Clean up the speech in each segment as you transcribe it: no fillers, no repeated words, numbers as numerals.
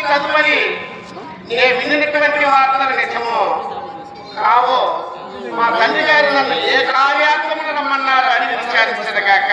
తదుపరి నే విన్నటువంటి వార్తలు నిజమో కావో మా తండ్రి గారు నన్ను ఏ కార్యాత్మకు రమ్మన్నారు అని విచారించదు కాక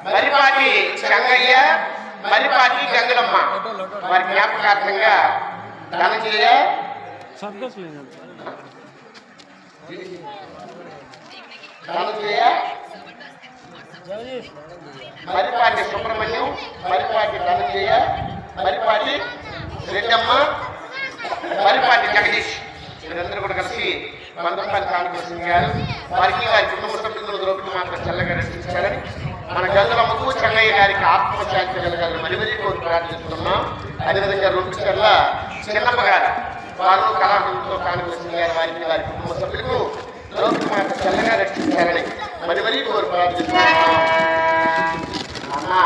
మరిపాటి చెంగయ్య మరిపాటి గంగులమ్మ వారి జ్ఞాపకార్థంగా ధనంజయ మరిపాటి సుబ్రహ్మణ్యం మరిపాటి ధనంజయ మరిపాటి రెడ్డమ్మ మరిపాటి జగదీష్ వీరందరూ కూడా కలిసి 100 రూపాయలు కానుకొచ్చింది గారు వారికి వారి కుటుంబ సభ్యులు ద్రౌపది మాత్రం చల్లగా రక్షించాలని మన గంగలమ్మకు చెన్నయ్య గారికి ఆత్మశాంతి కలగాలని మరి మరీ కోరి ప్రార్థిస్తున్నాం. అదేవిధంగా రొంపిచర్ల చిన్నమ్మ గారు వారు కళాకారులతో కానుకొచ్చింది గారు వారికి వారి కుటుంబ సభ్యులకు ద్రౌపది మాత్రం చల్లగా రక్షించాలని మరి మరీ కోరి ప్రార్థిస్తున్నాం. అన్నా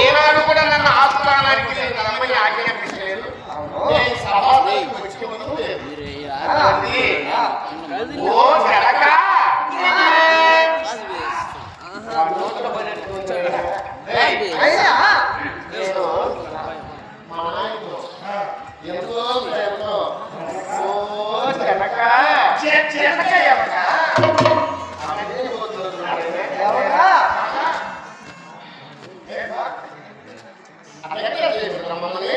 ఏనాడు కూడా నన్ను ఆస్థానానికి నేను రమ్మని ఆజ్ఞాపించలేదు. ఓ జరక మా నాయకుడు ఎంతో ఎంతో ఓ చెనక చెనక ఎవక మమ్మల్ని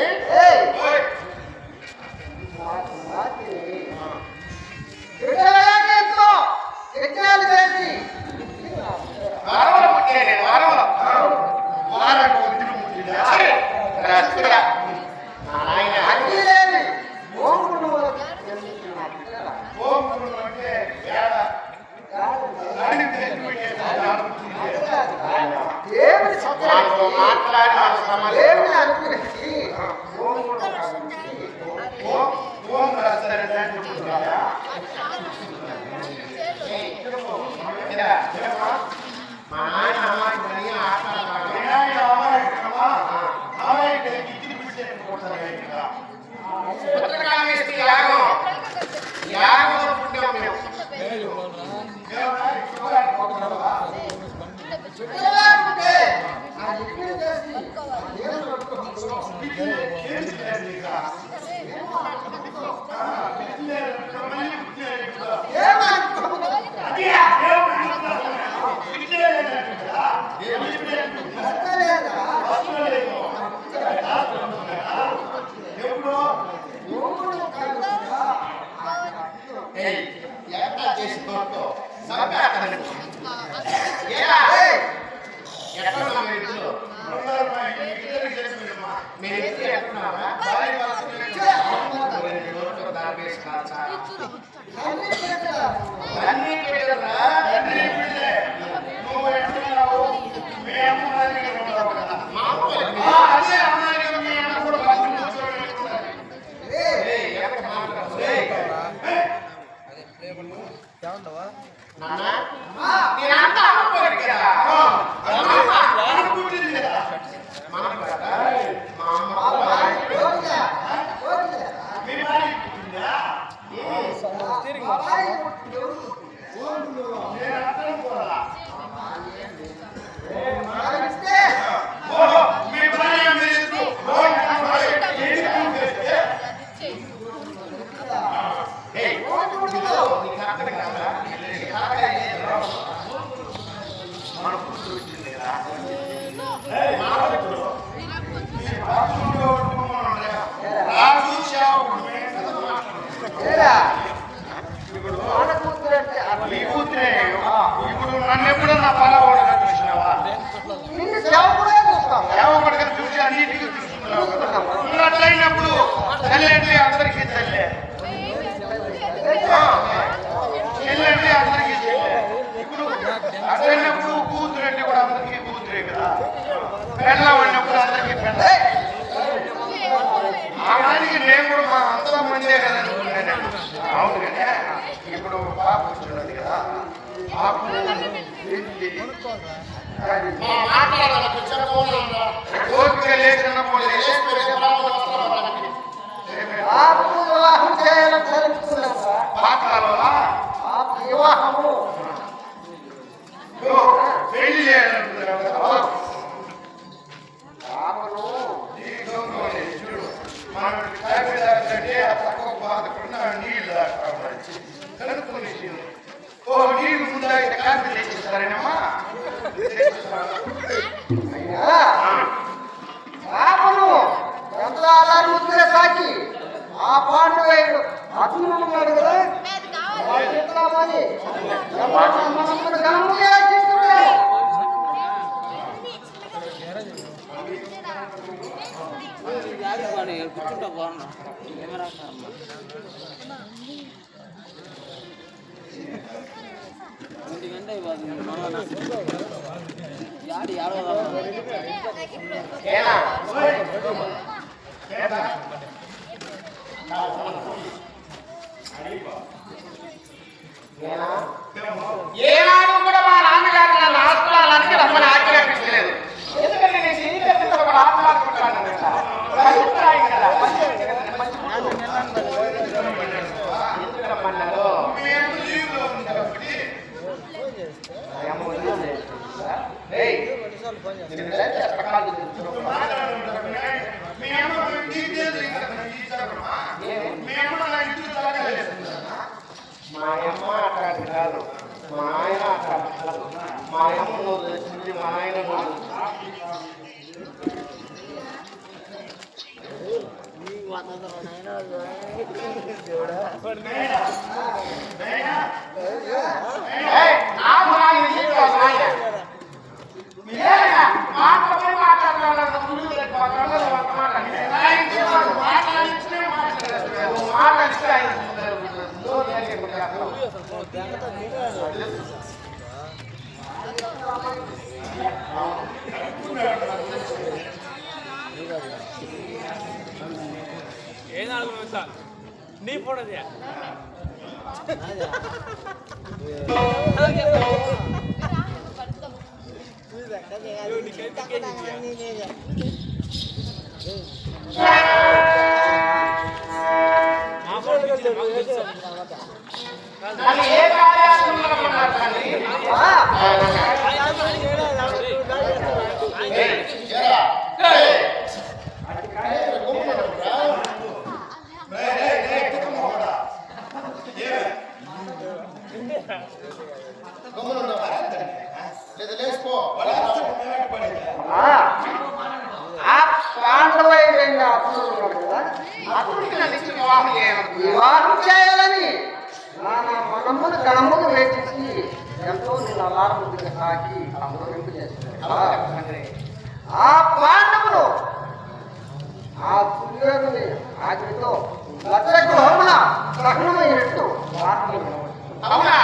ఇప్పుడు నన్ను ఎప్పుడన్నా పలవాడు చూసినావా? చూసి అన్నిటికీ చూసుకున్నావు అట్లయినప్పుడు చెల్లెండి అందరికీ చెల్లె, చెల్లెండి అందరికీ చెల్లె. ఇప్పుడు అట్లయినప్పుడు కూతురండి కూడా అందరికీ కూతురే కదా, పెళ్ళం అన్నప్పుడు అందరికీ పెళ్ళ. అలాగే నేను కూడా మా అంతలో మందే కదా అనుకున్నాను. అవును కదా. ఇప్పుడు పాప వచ్చినది కదా, పాప ఓపిక లేచిన వివాహము పెళ్లి చేయాలనుకున్నావు కదా. తక్కువ బాధకుండా నీళ్ళు కనుక్కుని ఓ నీళ్ళు ముందా కాఫీ తెచ్చిస్తారేనమ్మా? సాకి ఆ పాండు అతనున్నాడు కదా కూర్చుంటా బాగున్నా కెమెరా ఎందుకంటే యాడి ఏనాడు కూడా మా నాన్నగారు నన్ను హాస్పిటల్కి రమ్మని ఆజ్ఞాపించలేదు. ఎందుకంటే నేను సీనియర్ ఒకటి ఆత్మాడుకుంటాను కదా. మా అమ్మ అట్లాంటి కాదు, మా ఆయన అట్లాంటి కాదు. మా అమ్మ నువ్వు తెచ్చింది, మా ఆయన నీ ఫోటో ఏ కార్యాలయం వివాహం చేయాలని మనమ్మను కనమ్మను వేచి ఎంతో నేను అలారముద్దుగా సాకి అమరింపు చేస్తాను. ఆ పాండవులు ఆ దుర్యోధుని ఆజ్ఞతో లక్ష గృహమున సహనమైనట్టు వార్తలు అవునా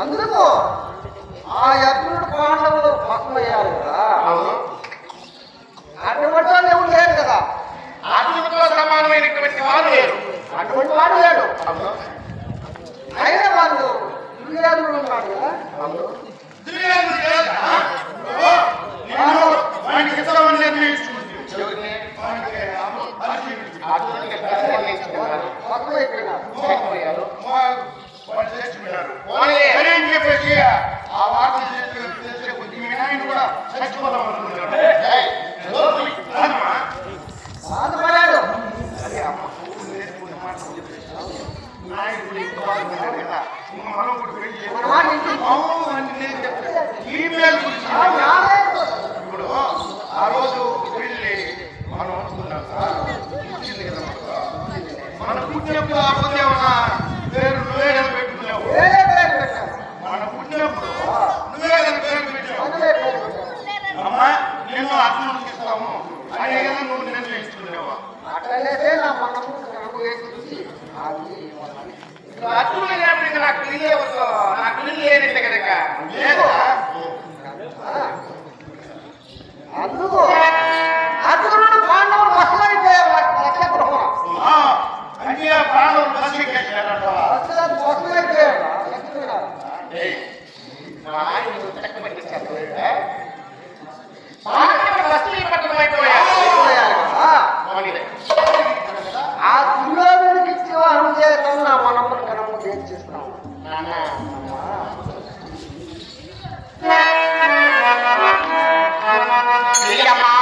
అందుకు ఆ యజ్ఞుడు పాండవులు భస్మయ్యారు కదా, అటువంటి వాళ్ళు ఎవరు లేరు కదా, అర్జునుడితో సమానమైనటువంటి వారు లేరు. అటువంటి వాడు లేడు. అయినా వాళ్ళు దుర్యోధనుడు ఉన్నాడు కదా, భస్మైపోయినారు. ఆ వార్త తెలిసే కొద్ది వినాయకుడు కూడా చచ్చిపోతామనుకుంటున్నాడు. బాధపడాడు. మన మాట ఇప్పుడు ఆ రోజు వెళ్ళి మనం అనుకున్నాం సార్, మన పుట్టినప్పుడు ఆ పొద్దు ఏమన్నా పేరు నువ్వేదని పెట్టుకున్నావు. వేరే పేరు పెట్టారు. మన పుట్టినప్పుడు నువ్వేదని పేరు పెట్టావు. అందుకే పేరు పెట్టారు. అమ్మా నేను అర్జునుడికి ఇస్తాము అనే కదా నువ్వు నిర్ణయిస్తున్నావా? అట్లయితే నా మనము కనుక వేసి అది అర్జునుడు లేకపోతే నాకు పెళ్ళి అవ్వదు, నాకు పెళ్ళి లేదంటే కనుక లేదా అందుకు అర్జునుడు పాండవులు భస్మైపోయారు. లక్ష గృహం అంటే ప్రాణులు బస్కెక్కేసారంటవా? భస్మైపోయారు. మా ఆయన చక్క పట్టించారు, బస్సులు పట్టమైపోయారు. ఆ దుర్యోధనుడికి ఇచ్చి వివాహం చేయడం నా మనమ్మను కనమ్మ చేస్తాం. ప్రియమా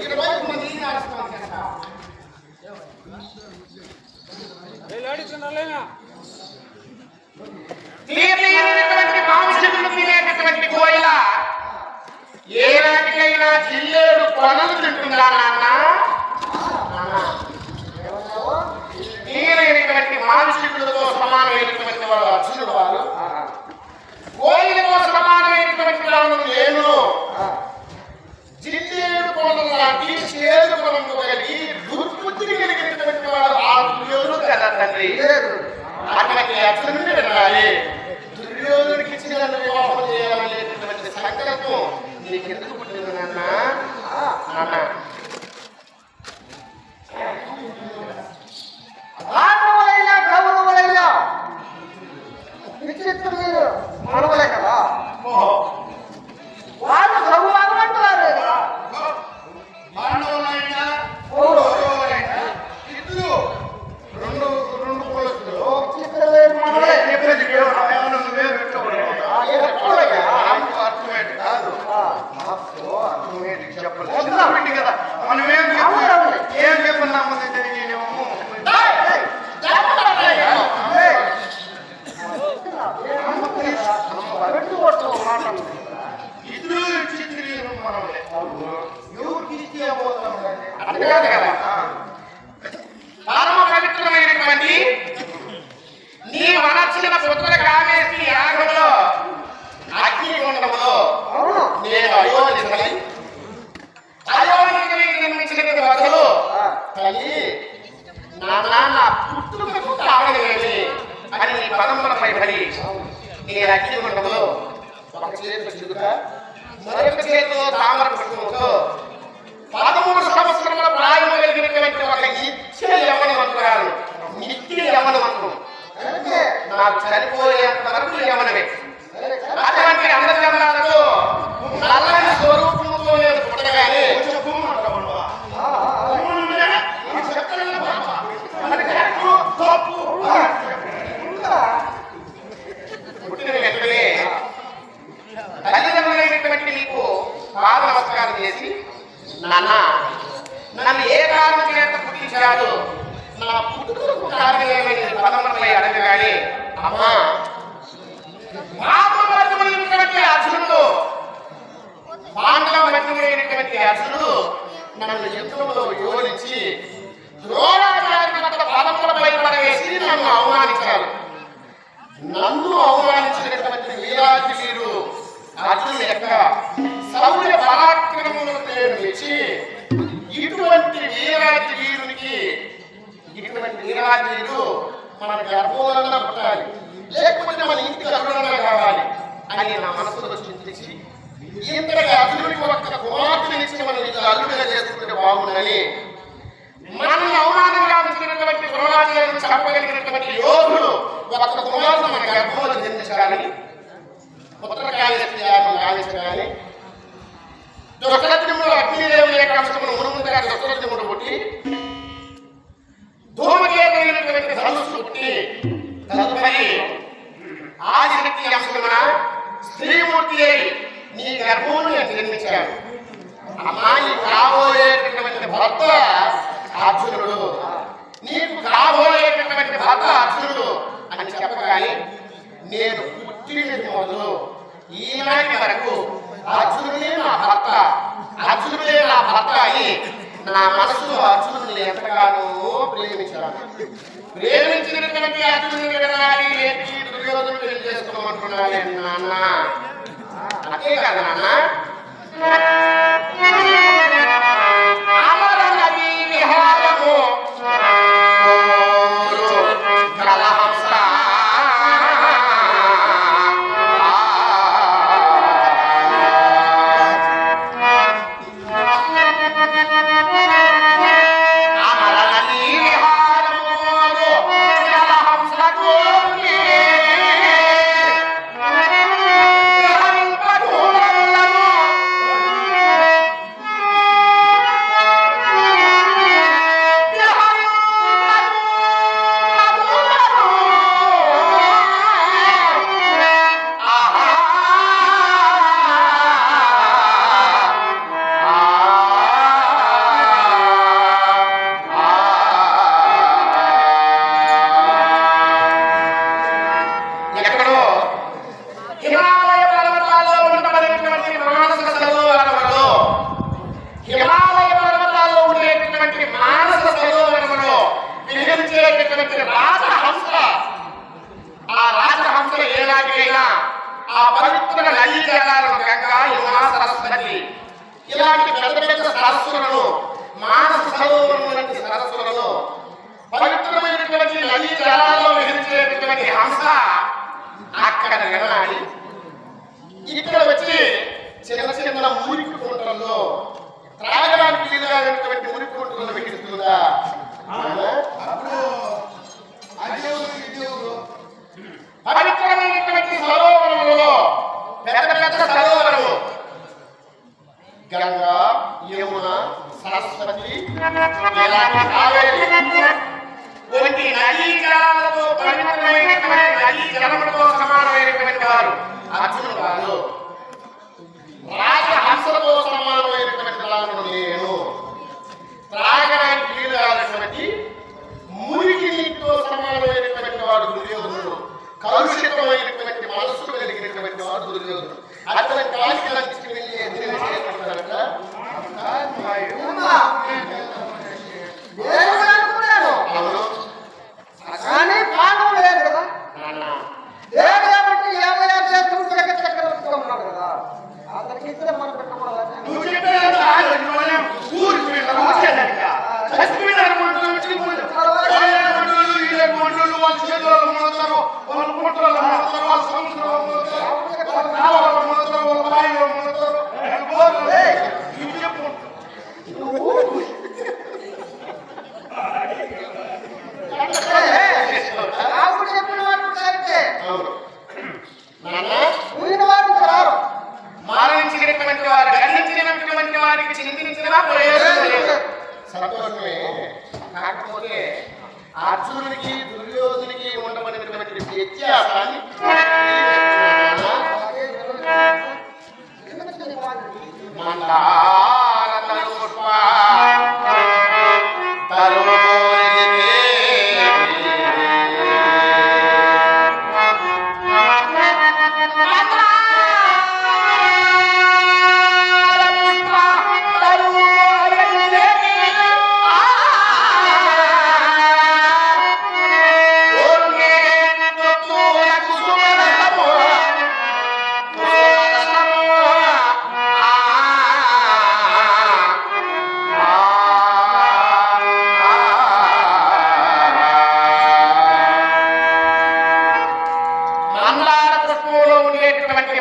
ఇటువైపు మంది ఈ నడుస్తుంది కదా. తీరినటువంటి మాంసములు తినేటటువంటి కోయిల ఏ నాటికైనా జిల్లేడు కొనలు తింటుందా నాన్న? తీరైనటువంటి మాంసములతో సమానమైనటువంటి వాడు అర్జునుడు, వారు కోయిలతో సమానమైనటువంటి వాడు నేను. జిల్లేడు కొనలు లాంటి చేదు కొనలు కలిగి దుర్బుద్ధిని కలిగినటువంటి వాడు ఆ దుర్యోధనుడు కదా తండ్రి. అటువంటి అర్జునుడిని వినాలి. దుర్యోధనుడికి ఇచ్చిన వివాహం చేయాలనేటటువంటి సంకల్పం నీకు ఎందుకు పుట్టింది నాన్న? పాండవులైనా కౌరవులైనా విచిత్రులు మనవలే కదా. వాళ్ళు సౌభాగం అంటారు. మానవులైనా కౌరవులైనా ఇద్దరు రెండు కులస్తులు విచిత్రమైన మనవలే. చెప్పేది కేవలం నువ్వే అర్థమేటి కాదు, అర్థమేటి చెప్పలేదు కదా. మనం ఏం చెప్పున్నాము పరమ పవిత్రమైనటువంటి నీ వనర్చిన పుత్ర కామేశ్వరి యాగంలో అగ్నిగుండంలో నేను అయోధ్యని నిర్మించినది బదులు తల్లి నా నాన్న పుట్టుకకు కారణమేమి అని నీ పదంపరపై పడి నేను అగ్నిగుండంలో ఒక చేతిలో చిలుక మరొక చేతిలో తామర పుష్పముతో 13 సంవత్సరముల ప్రాయం కలిగినటువంటి ఒక ఇచ్చే యవనవంతురాలు, నిత్య యవనవంతుడు, నాకు చనిపోయేంత వరకు యవనమే. అటువంటి అందచందాలతో నల్లని స్వరూపంతో నేను పుట్టగానే పుట్టిన వెంటనే తల్లిదండ్రులైనటువంటి నీకు పాద నమస్కారం చేసి, నాన్న నన్ను ఏ కారణం చేత పుట్టించాడు, నా పుట్టుకకు కారణమేమని పదమపై అడగగానే, అమ్మా పాపమైనటువంటి అర్జునుడు, పాండవమైనటువంటి అర్జునుడు నన్ను యుద్ధంలో యోడించి ద్రోణాచార్యుని వద్ద పదములపై పడవేసి నన్ను అవమానించారు. నన్ను అవమానించినటువంటి వీరాజి వీరు అర్జునుడు యొక్క శౌర్య పరాక్రమములను నేను మెచ్చి ఇటువంటి వీరాజి వీరునికి, ఇటువంటి వీరాజి వీరు మన గర్భంలో పుట్టాలి, లేకపోతే మన ఇంటికి అల్లుడన్నా కావాలి అని నా మనసులో చింతించి ఇంతటి అర్జునుడికి ఒక్క కుమార్తెనిచ్చి మనం ఇది అల్లుడిగా చేసుకుంటే బాగుందని మనల్ని అవమానంగా ఉంచినటువంటి ద్రోణాచార్యులను చంపగలిగినటువంటి యోధుడు ఒక్క కుమార్తె మన గర్భంలో జన్మించాలని పుత్రకాళేశ్వరి కాళేశ్వరి దశరథుడు అగ్నిదేవుని యొక్క అంశమును మునుముందుగా దశరథుడు పుట్టి ధూమకేతునటువంటి ధనుస్సు పుట్టి తదుపరి ఆదిశక్తి అంశమున స్త్రీమూర్తి అయి నీ గర్భమును నేను జన్మించాను. అమ్మాయి కాబోయేటటువంటి భర్త అర్జునుడు, నీకు కాబోయేటటువంటి భర్త అర్జునుడు అని చెప్పగానే నేను పుట్టినది మొదలు ఈనాటి వరకు అర్జునుడే నా భర్త, అర్జునుడే నా భర్త అని నా మనసులో అర్జునుడిని ఎంతగానో ప్రేమించాను. ప్రేమించినటువంటి అర్జునుడిని వినడానికి ఏంటి దుర్యోధనుడు పెళ్లి చేసుకోమంటున్నాను నాన్న. అంతే కదా నాన్న. అమర నది విహారము కలహంస విహరించేటటువంటి రాజహంస, ఆ రాజహంస ఏనాటికైనా ఆ పవిత్ర నదీ జలాలను గంగా, యమున, సరస్వతి ఇలాంటి పెద్ద పెద్ద సరస్సులను, మానస సరోవరం వంటి సరస్సులను, పవిత్రమైనటువంటి నదీ జలాల్లో విహరించేటటువంటి హంస అక్కడ నిలబడి ఇక్కడ వచ్చి చిన్న చిన్న మురికి కుంటల్లో త్రాగడానికి వీలుగా ఉన్నటువంటి మురికి కుంటలను విహరిస్తుందా? పవిత్రమైనటువంటి సరోవరములలో పెద్ద పెద్ద సరోవరము గంగా, యమున, సరస్వతి ఇలాంటి కావేరి వంటి నదీ జలాలతో పవిత్రమైనటువంటి నదీ జలములతో సమానమైనటువంటి వారు అర్జునుడు వారు. రాజహంసలతో సమానమైనటువంటి వారు నేను. త్రాగడానికి వీలు కానటువంటి మురికి నీటితో సమానమైనటువంటి వాడు దుర్యోధనుడు. కలుషితమైనటువంటి మనస్సు కలిగినటువంటి వాడు దుర్యోధనుడు. అతని కాలికి లంచి వెళ్ళి ఎదురు చేస్తాడట. అవును, కానీ పాఠం లేదు కదా. లేదు కాబట్టి ఏమైనా చేస్తుంటే చక్రవర్తిగా ఉన్నాడు కదా. అతనికి ఇద్దరే మనం పెట్టకూడదు. నువ్వు చెప్పేది ఊరికి వెళ్ళాలి వచ్చేదానిక చచ్చిపోయినారు రాముడు చెప్పిన వాడు కరెక్టే. ఊరిన వాడు రారు. మారించినటువంటి వారు గర్హించినటువంటి వారికి చింతించిన సంతోషమే. కాకపోతే అర్జునుడికి దుర్యోధనుడికి ఉండబడినటువంటి వ్యత్యాసాన్ని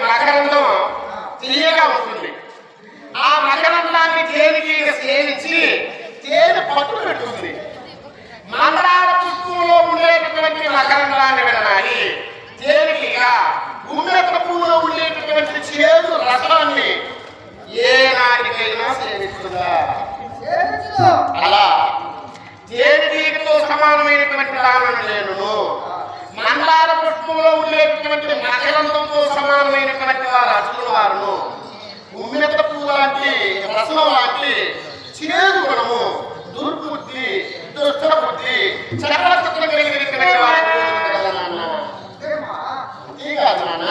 మకరందం తీయగా ఉంటుంది. ఆ మకరందాన్ని తేనెకి సేవించి తేనె పట్టు పెడుతుంది. మందార పుష్పంలో ఉండేటటువంటి మకరందాన్ని వినాలి తేనెకిగా ఉన్నత పువ్వులో ఉండేటటువంటి చేదు రసాన్ని ఏ నాటికైనా సేవిస్తుందా? అలా తేనెటీగతో సమానమైనటువంటి దానను నేను. మందార పుష్పంలో ఉండేటటువంటి మకరందంతో సమానమైనటువంటి వారు అర్జునుడు వారును. ఉమ్మెత్త పువ్వు లాంటి రసం లాంటి చేదు గుణము, దుర్బుద్ధి, దుష్ట బుద్ధి, చక్రవర్తులు కలిగినటువంటి వారు నాన్న. ఈ కాదు నాన్న.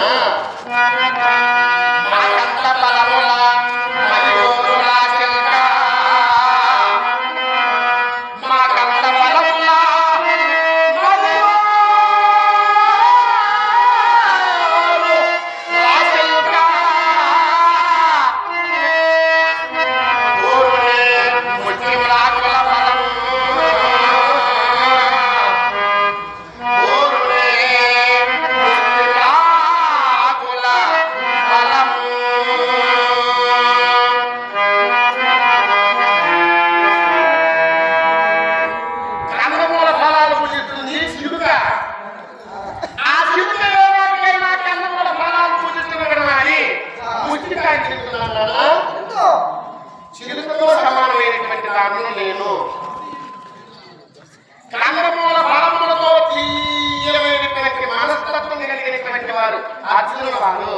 మాకంత బలముల మలియోరులా చిలక, మాకంత బలముల చిలుకతో సమానమైనటువంటి దాన్ని నేను. కందమూల బలములతో తీయమైనటువంటి మనస్తత్వం కలిగినటువంటి వారు అర్జునుల వారు.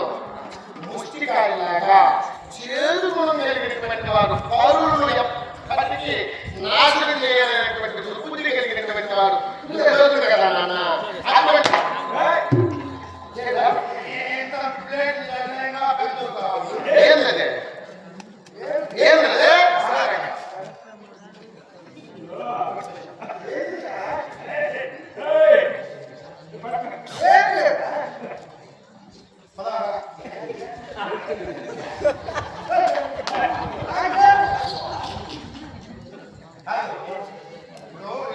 ముష్టికాయలాగా చేదు గుణం కలిగినటువంటి వారు, పౌరులను ఎప్పటికీ నాశనం చేయలేనటువంటి దుర్బుద్ధి కలిగినటువంటి వారు దుర్యోధనుడు కదా నాన్న. ఏంటది ఏంటది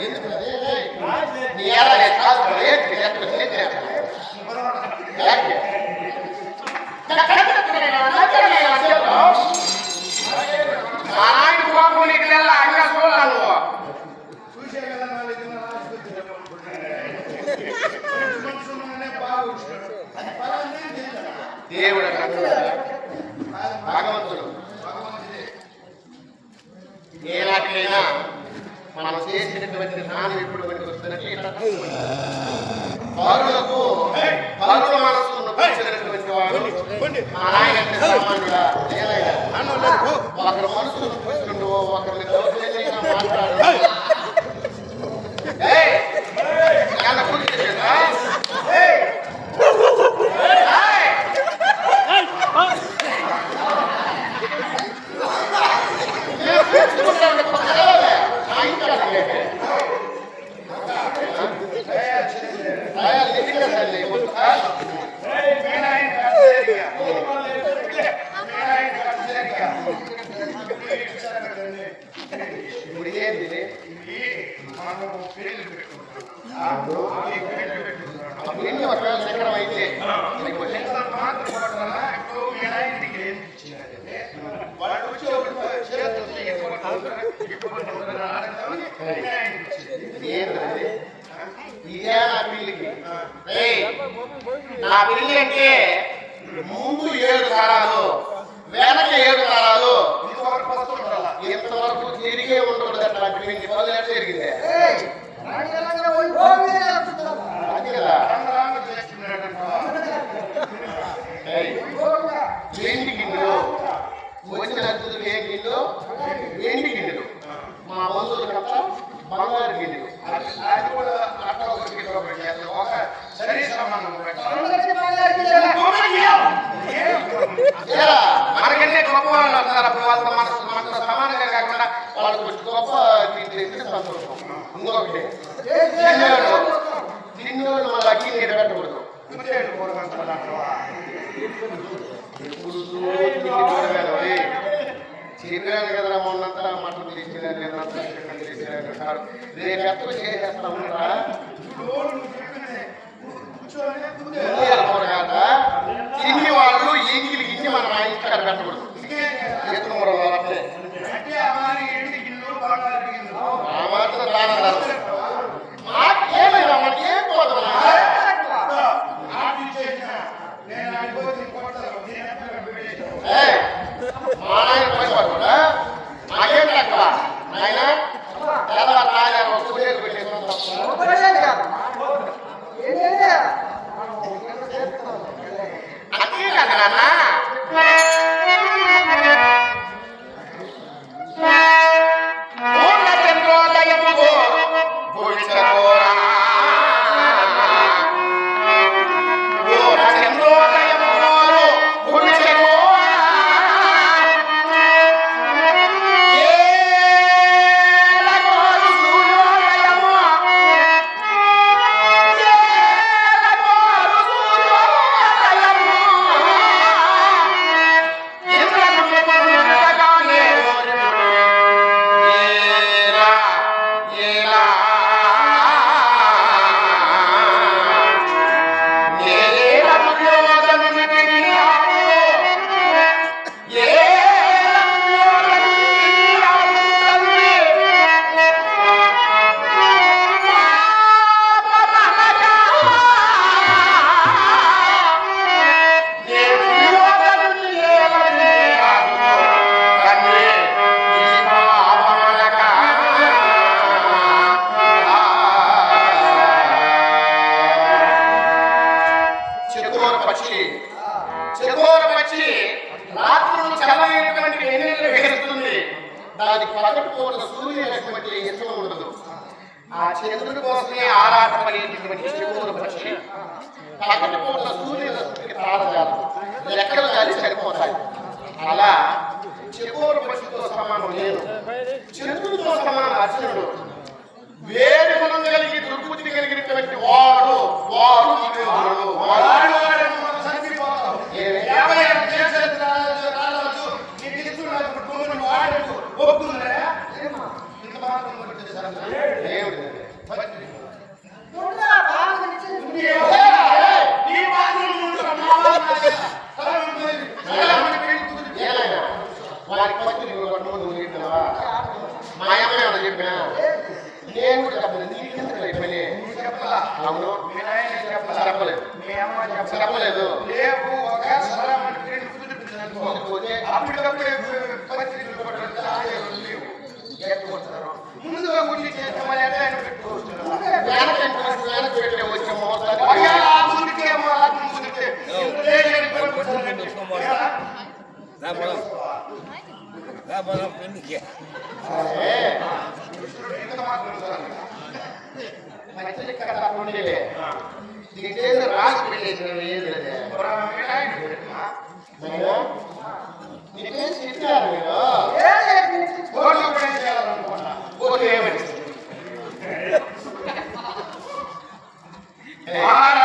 ఎందుకు నీ ఎలా కాదు మా నాయన బాబు నీకు నెల అక్కడ చూడాలి నువ్వు దేవుడు భగవంతుడు ఏనాటికైనా మనం చేసినటువంటి నాన్న ఇప్పుడు మనకి వస్తున్నట్టు పరులకు పరుల మనసు నొప్పించినటువంటి వాడు మా నాయన సామాన్యుడా ఒకరి మనసు నొప్పిస్తుండో ఒకరిని దౌర్జన్యంగా మాట్లాడు ఇప్పుడు ఏంది ఎన్ని ఒకవేళ చక్రం అయితే ఇదే నా పిల్లికి నా పిల్లి అంటే ముందు 7 తరాలు వెనక 7 తరాలు ఇంతవరకు తిరిగే ఉండకూడదు అట్లాంటి 10 ఏళ్ళు జరిగిందే అది కదా వెండి గిన్నెలు వచ్చిన అతిథులు ఏ గిన్నెలు వెండి గిన్నెలు మా బంధువులకంతా బంగారు గిన్నెలు అది కూడా అట్లా ఒక సరి సమానం మనకంటే గొప్ప వాళ్ళు వస్తారు అప్పుడు వాళ్ళతో మనతో సమానంగా కాకుండా వాళ్ళకు గొప్ప గిన్నెలు సంతోషం ఇంకొకటి తిన్నోళ్ళు మళ్ళీ అగ్గి నీరు పెట్టకూడదు చెప్పాను కదరా మొన్నంతా మటన్ తీసుకెళ్ళారు రేపు ఎత్తలు చేసేస్తామంటా తిన్ని వాళ్ళు ఎంగిలి గిన్ని మనం ఆ ఇంటి కాడ పెట్టకూడదు ఎత్తుమూరలో అట్లే ఆ మాత్రం దానం మాకేమైనా మనకి ఏం పోతున్నా మా నాయన పోయిపోకుండా నాకేం తక్కువ ఆయన తెల్లవారు నాయన ఒక కుదేలు అదే కదా నాన్న దానికి పగటి పూట సూర్యుడు ఇష్టం ఉండదు. ఆ చంద్రుడి కోసమే ఆరాటపడేటటువంటి చెవుల పక్షి పగటి పూట సూర్యుడికి తాళజాలం లెక్కలు గాలి సరిపోతాయి. అలా చెవుల పక్షితో సమానం లేదు, చంద్రుడితో సమానం అర్జునుడు. వేరు గుణం కలిగి దుర్బుద్ధి కలిగినటువంటి వాడు వాడు చెప్పలేదు. రేపు ఒక సరళమైన ఫ్రెండ్ కుదిరిపించినందుకు అప్పటికప్పుడే పత్రికలు కొట్టడం లేవు. ఎత్తుకొస్తారు ముందుగా గుండి చేస్తే మళ్ళీ ఎంత అయినా పెట్టుకోవచ్చు. వెనక పెట్టే వచ్చే మోసాలు రాసి పెట్టేసిన నీకేం చెప్పారు మీరు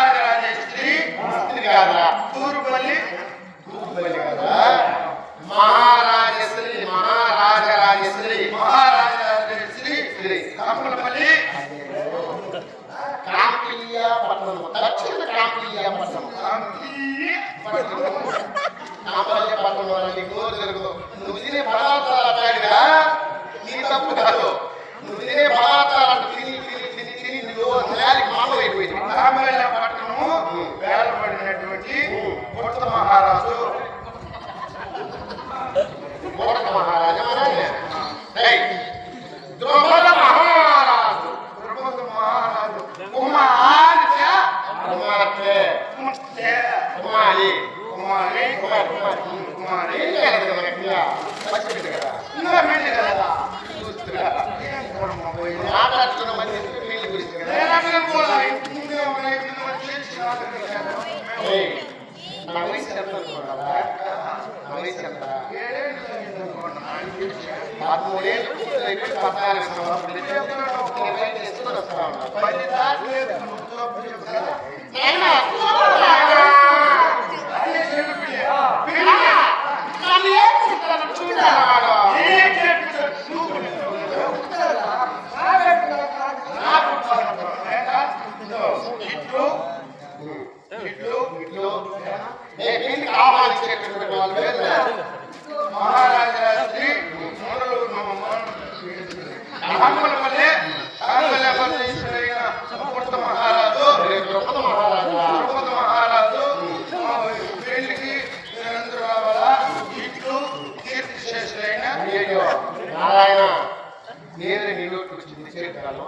మహారాజరాజేశ్వరి కాదా తూర్పల్లి కదా మహారాజశ్రీ మహారాజరాజశ్రీ మహారాజరాజేశ్వరి శ్రీ కంపలపల్లి కాంపిలియాపట్నం దక్షిణ కాంపిలియాపట్నం కాంపిలియాపట్నం వాళ్ళని గోరు జరుగు నువ్వు తినే పదార్థాలు అట్లాగా నీ తప్పు కాదు నువ్వు తినే పదార్థాలు తిని తిని తిని తిని నువ్వు నేలకి మామూలు అయిపోయింది కాంపిలియాపట్నము వేలపడినటువంటి కొత్త మహారాజు మూడక మహారాజా ద్రౌపద మహారాజు ద్రౌపద మహారాజు కుమార్తె కుమార్తె కుమార్తె కుమారి కుమారి కుమారి కుమారి కుమారి ఏం చేయాలి కదా మనకి పచ్చిపెట్టు కదా ఇంకా పెళ్లి కదా చూస్తున్నా మాట్లాడుతున్న మంది పెళ్లి గురించి కదా ఏయ్, నా వయసు ఎంత అనుకున్నావా? నా వయసు ఎంత? 13 ఏళ్ళు పూర్తయిపోయి 14 సంవత్సరాలు నేను చేసుకుని వస్తా ఉన్నా. నాయనా, నన్ను ఏం చెప్తాను? చూడాలా వాడు? ఇట్లు పెళ్లికి ఆహ్వానించేటటువంటి వాళ్ళు వేరు. మహారాజరాజు కంపలపల్లి కొత్త మహారాజు ద్రౌపద మహారాజా ద్రౌపద మహారాజు పెళ్లికి మీరందరూ రావాలా. ఇట్లు కీర్తి శేషులైన అయ్యో నారాయణ నేను నిలువకు వచ్చింది చేతులను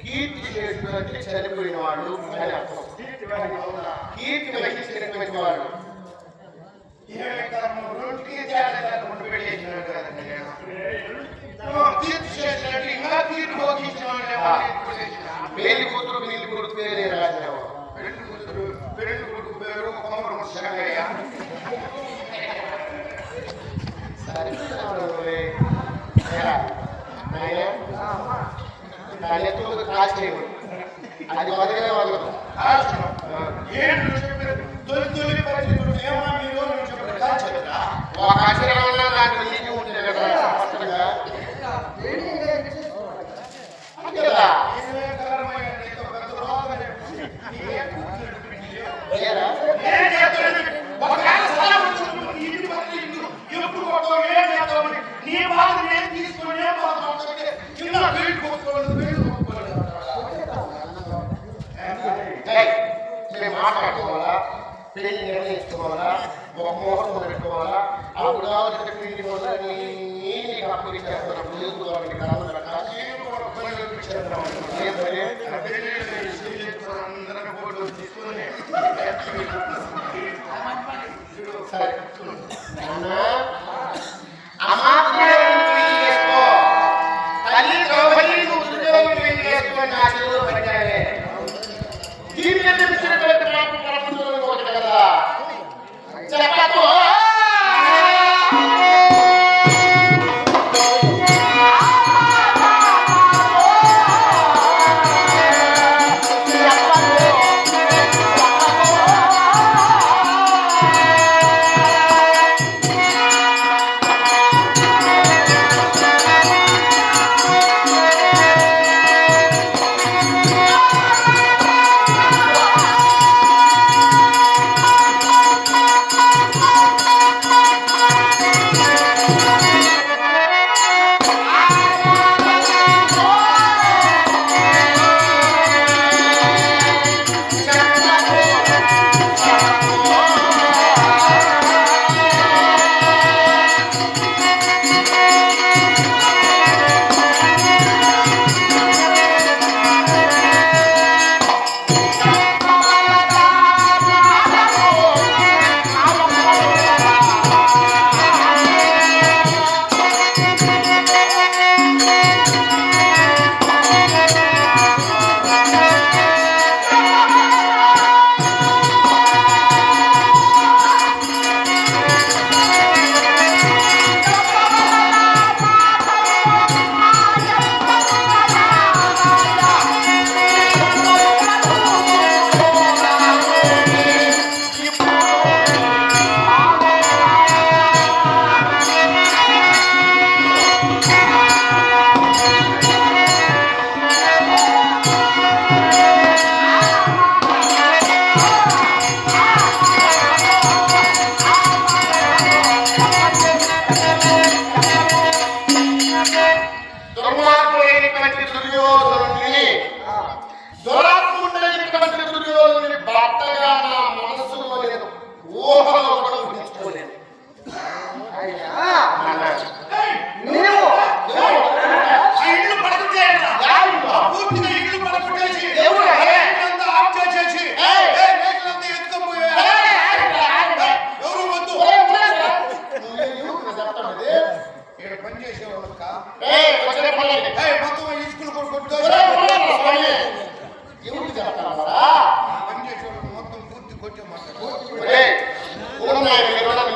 కీర్తి శేషుడు అంటే చనిపోయిన వాడు అని అర్థం. కీర్తి వహించినటువంటి వాడు కీర్తి శేషులు ఇంకా కీర్తి భోగించిన పెళ్లి కూతురు పెళ్లి కొడుకు పేరు రాజావు. పెళ్లి కొడుకు పేరు కొమరం శంకయ్య. దాని ఎత్తుకు కాల్చేయడు అది వదిలే వదలదు. ఒక అక్షరంలో దాంట్లో నీటి ఉంటుంది కదా స్పష్టంగా. అంతే కదా? ఏరా? మేము మాట్లాడుకోవాలా, పెళ్లి నిర్ణయించుకోవాలా, ఒక ముహూర్తం పెట్టుకోవాలా, అప్పుడు కావాలంటే పెళ్లి మొదలని నీకు అప్పగించేస్తున్నప్పుడు చేసుకోవాలని కళలు పెట్టాలి. సరే అమ్మా చేసుకో తల్లి ద్రౌపది ఉద్యోగం చేసుకొని నా చెవులో పెట్టాలి. దీన్ని పిలిచినటువంటి మాకు ప్రపంచంలో ఒకటి కదా చెప్పకు.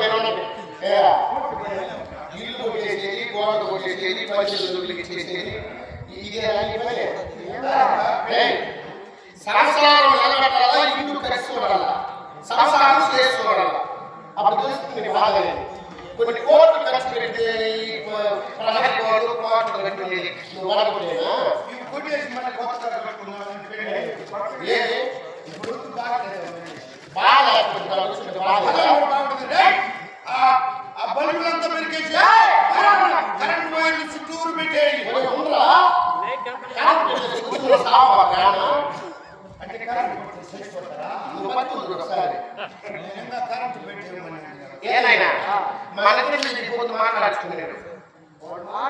మీరు ఉండండి. ఏరా, ఇల్లు కొట్టేసేది, గోడలు కొట్టేసేది, పసిళ్ళకి ఇచ్చేసేది, ఇదే అలాంటి పని. సంసారం నిలబెట్టాలా, ఇల్లు కట్టుకోవాలా, సంసారం చేసుకోవాలా, అప్పుడు తెలుస్తుంది బాధ. కొన్ని కోట్లు ఖర్చు పెడితే ప్రహరీ కోట్లు కోట్లు కట్టుకునేది నువ్వు వాడకూడదేనా? బాధ బల్బులంతా పెరిగేసి కరెంట్ వైర్లు చుట్టూరు పెట్టేది. ఏనాయనా మన పొద్దు మాట్లాడుతున్నాడు. మా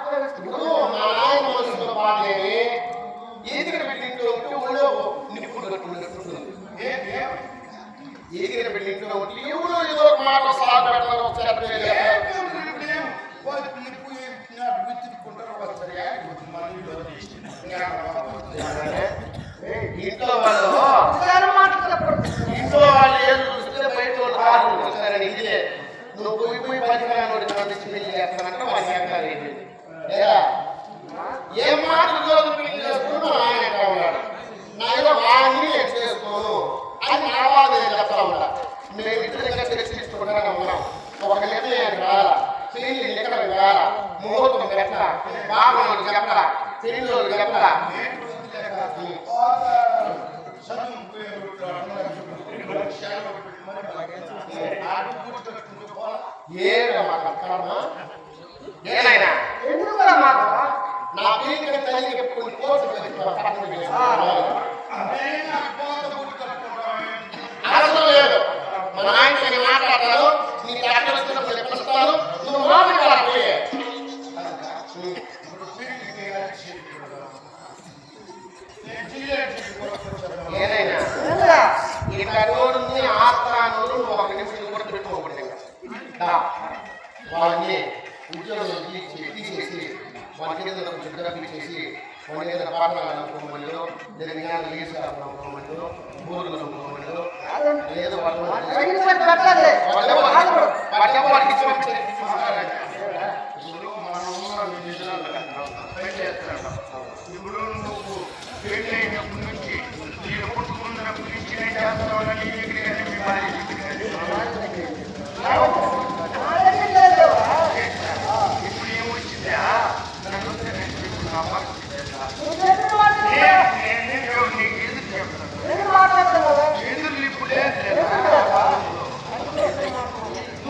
నాయన మనసులో బాధలేని ఎదిగిన బిడ్డింట్లో ఉంటే ఊళ్ళో నిప్పులు కట్టుకుంటుంది. ఎదిగిన బిడ్డింట్లో ఉంటే ఎవరో ఏదో ఒక మాట సాగు పెడతారు, ఒకసారి ఇంట్లో వాళ్ళు ఏం చూస్తే బయట వాళ్ళు కాదు చూస్తారని ఇదే నువ్వు పోయి పనికిరాని పెళ్లి చేస్తానంటే వాళ్ళకి ఎక్కడ ఏ మాట పెళ్లి చేసుకుని మా నాయన ఎక్కడ ఉన్నాడు, నాయన వాడిని చేసుకోను అని నా బాధ చెప్తా ఉంటా. మేము ఇద్దరు చర్చించుకుంటానే ఉన్నాం. ఒక నిర్ణయానికి రాలా, పెళ్లి ఎక్కడ వేయాలా, ముహూర్తం పెట్టా, బాబు చెప్పరా, పెళ్లి చెప్పరా. ఏనాయనా నా పీక తల్లికి కొన్ని కోట్లు అవసరం లేదు. మా నాయన మాట్లాడతాను, నీకు అక్కడ వచ్చినప్పుడు ఎప్పుడుస్తాను, నువ్వు మాట్లాడాలి. ఏదైనా ఇట్లా రోడ్డుని ఆస్థానంలో నువ్వు ఒక నిమిషం కూడా పెట్టుకోకూడదు. వాళ్ళని ఉద్యోగం తీసేసి వాటి మీద చేసి వాటి మీద పాఠాలు అనుకోమనిలో జరిగిన లీజ్ అనుకోమనిలో బోర్డులు అనుకోమనిలో ఏదో వాడికి ఇప్పుడు నువ్వు పెళ్ళైనప్పటి నుంచి నేను పుట్టుకున్నప్పటి నుంచి నేను చేస్తానని ఇప్పుడు ఏమొచ్చిందా నన్ను ఎదురు ఇప్పుడు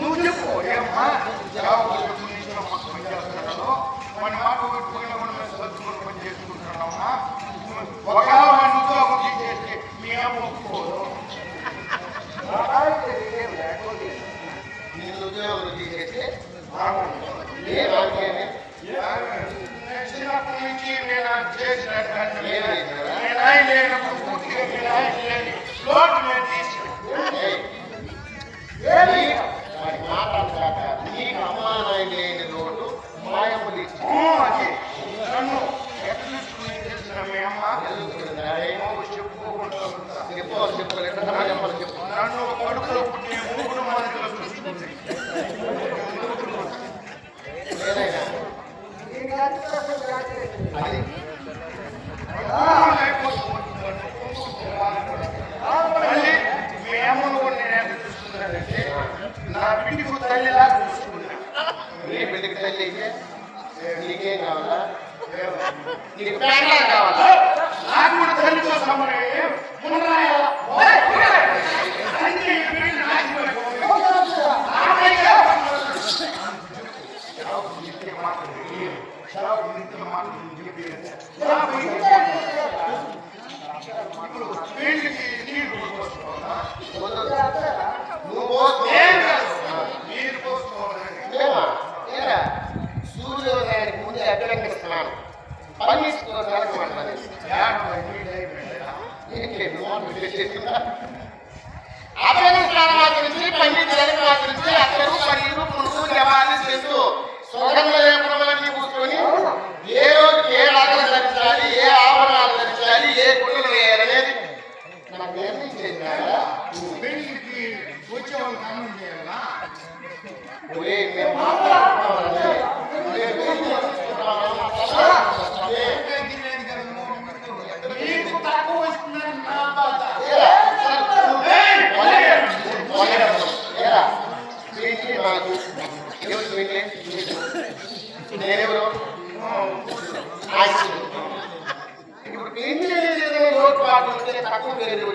నువ్వు చెప్పు ఏమ్మా పని చేస్తున్నాడు మన మాట పెట్టుకుని మనం సర్దుకుని పని చేసుకుంటున్నామా. ఒకవేళ మన ఉద్యోగం తీసేస్తే మీ అమ్మ ఒప్పుకోదు. నేను ఉద్యోగం తీసేస్తే చిన్నప్పటి నుంచి నేను చేసినట్టు లేనప్పుడు పూర్తిగా మీ నాయన లేని లోటు నేను తీసుకున్నాను. మాట్లాడతాక నీకు అమ్మా నాయన లేని లోటు మాయమ్మలు ఇచ్చి నన్ను ఎట్లా చేసిన మీ అమ్మ నన్ను కడుపులో పుట్టిన 3 మందిలో చూసుకుంది. మళ్ళీ మీ అమ్మను కూడా నేను ఎంత చూసుకున్నానంటే నా బిడ్డకు తల్లిలా చూసుకున్నా. నీ బిడ్డకి తల్లి నీకేం కావాలా? నీకు ప్యాంట్లా కావాలా? నాకు కూడా తల్లితో సమానం. సూర్యోదయానికి ముందే అభినందిస్తున్నాను. పని వాళ్ళకి అన్నం చేయాలా? ఒరే, మేము మాట్లాడుతున్నామండి. తినేది కదా నీకు తక్కువ వస్తుందని నా బాధ. నేనెవరు? ఇప్పుడు పెళ్లి లోటు పాటు తక్కువ పేరు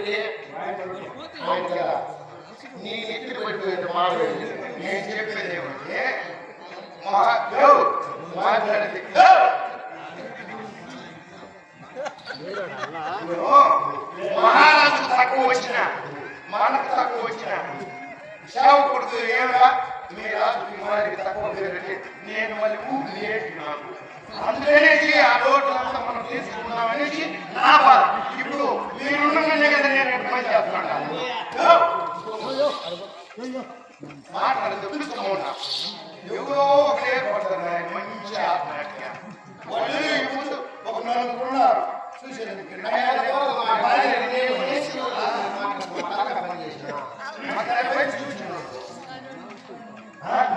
నీ నెత్తి పడిపోయింది మాట్లాడి. నేను చెప్పేది ఏమంటే మాట్లాడేది మహారాజు తక్కువ వచ్చిన మనకు తక్కువ వచ్చిన సేవకుడు ఏమరా మీ రాజుకి మనకి తక్కువ పేరు నేను మళ్ళీ ఊపిరి వేస్తున్నాను. అందుకనేసి ఆ లోట్లంతా మనం తీసుకున్నాం అనేసి నా బాధ. ఇప్పుడు మీరుండగానే కదా నేను ఎట్లా పని చేస్తున్నాను. మాట్లాడదు పిలుస్తూ ఉన్నా ఎవరో ఒకరు ఏర్పడతారు ఆయన మంచి ఆత్మహత్య. వాళ్ళు ఈ ముందు ఒక నలుగురు ఉన్నారు చూసేందుకు.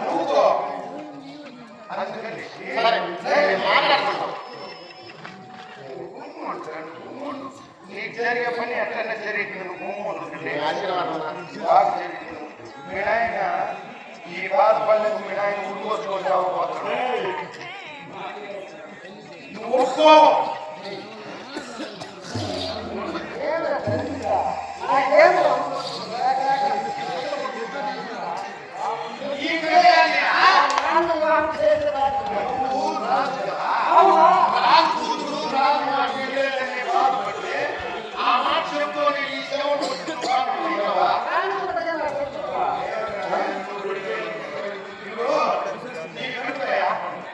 నువ్వు అందుకని మాట్లాడుతున్నాం. నీకు జరిగే పని ఎట్లన్నా జరిగింది. ఆశీర్వాదం బాగా జరిగింది. మీ నాయన ఈ బాధపడలేదు. మీ నాయన ఉడిపోసుకోవచ్చు. నువ్వు ఒప్పుకో.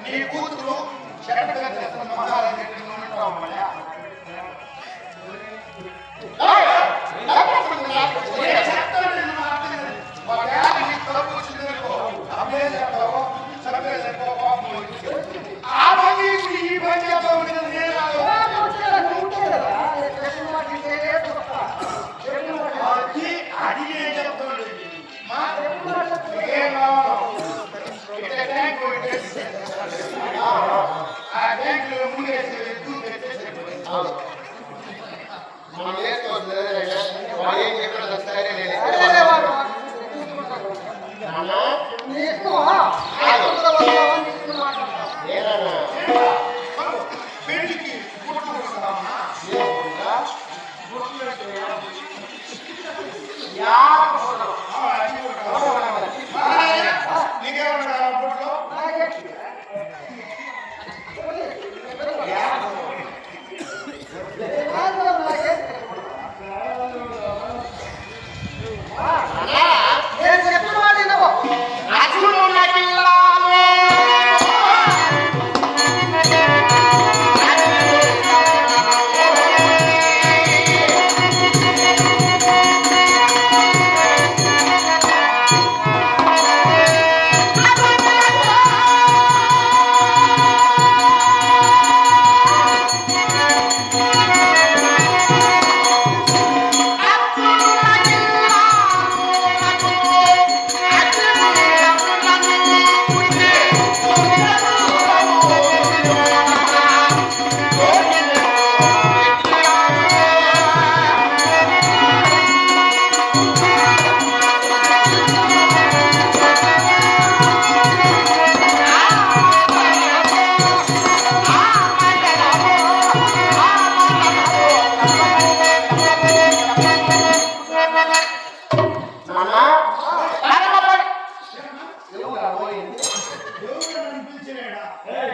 నీ కూతురు మహారాజు ఈ పని అడిగే చెప్తాడు. ఆ బ్యాంకులో ముందేసి మనం వేసుకోవచ్చు. వాళ్ళు ఏం చెప్పినా సరే నేను పెళ్లికి నీకేమన్నా బుట్లో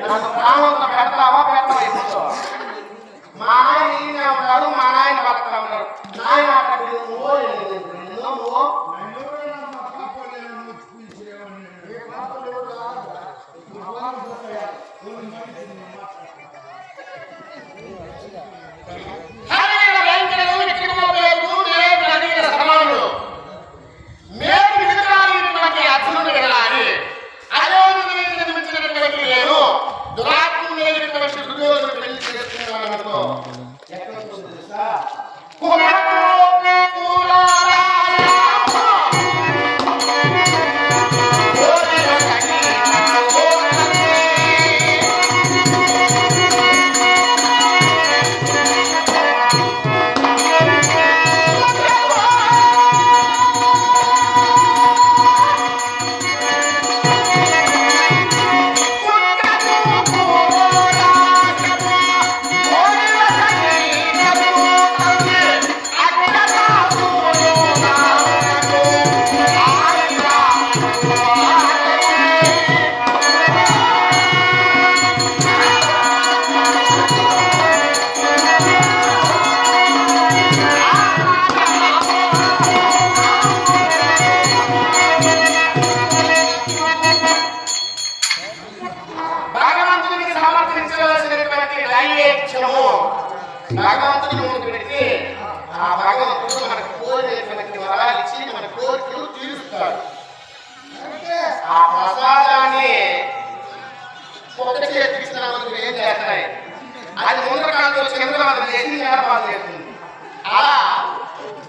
నాకు ప్రాణంతో పెడతావా పెట్టవా? ఇప్పుడు మా నాయన ఈయన ఉన్నాడు, మా నాయన బతుకుతా ఉన్నాడు. నాయన నువ్వు సమానుడు మేము మిగతాటువంటి అర్జునుడు వెళ్ళాలి. అదే నిర్మించినటువంటి నేను దురాత్ముడైనటువంటి దుర్యోధను పెళ్లి చేసుకున్నాను. ఎక్కడ తెలుసా ఇస్తాడు. ఆ ప్రసాదాన్ని ఒక చేతికి ఇచ్చినందుకు ఏం చేస్తాయి, అది ముందరకాలతో చంద్రబాబు చేసి ఏర్పాటు చేస్తుంది. అలా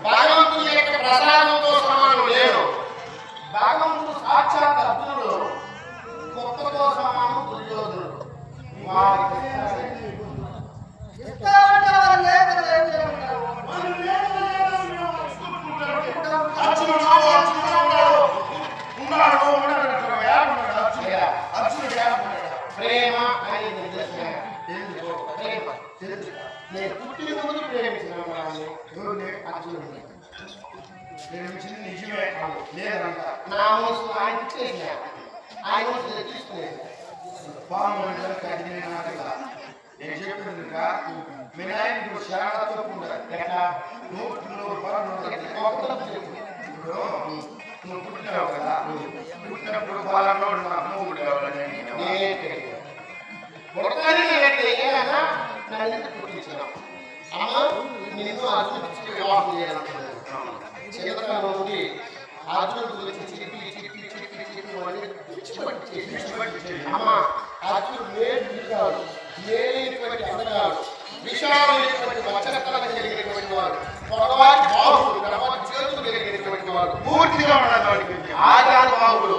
భగవంతుని యొక్క ప్రసాదంతో సమానం లేదు. భగవంతుడు సాక్షాత్ అర్జునుడు, కుక్కతో సమానం దుర్యోధనుడు. ప్రేమ అనేది ప్రేమ నేను పుట్టిన ముందు ప్రేమించిన అర్జునుడిని ప్రేమించింది నిజమే లేదంట. నా మనసు ఆయన ఇచ్చేసిన ఆయన మనసు తీసుకునేది. నేను చెప్పింది మీ నాయనకు చాలా తప్పు ఉండాలి. ఎట్లా నువ్వు పుట్టినావు కదా, పుట్టినప్పుడు పలానోడు నా మూడు కావాలని అమ్మ నేను అర్జునుడికి వివాహం చేయాలనుకున్నాను. చిన్నతనం నుండి అర్జునుడి గురించి చెప్పి అమ్మ అర్జునుడు లేనివాడు, లేనిటువంటి అందగాడు, విషయాలైనటువంటి వచనకళ కలిగినటువంటి వాడు, పొడవాటి బాహుడు, గడవాటి చేతులు కలిగినటువంటి వాడు, పూర్తిగా ఉండాలి. ఆజాను బాహుడు,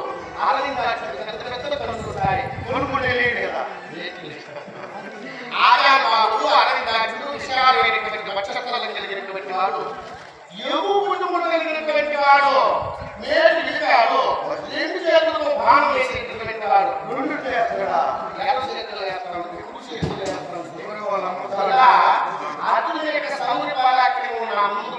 కొనుక్కుంటే లేడు కదా. ఆజాను బాహుడు, అరవిందాక్షుడు, విషయాలైనటువంటి వచనకళ కలిగినటువంటి వాడు, కలిగినటువంటి వాడు, నేటి విషయాలు రెండు చేతులతో బాణం వేసినటువంటి వాడు, రెండు చేస్తాడా అర్జునుడి యొక్క సౌర్య బాలాక్రమం ఉన్న ముందు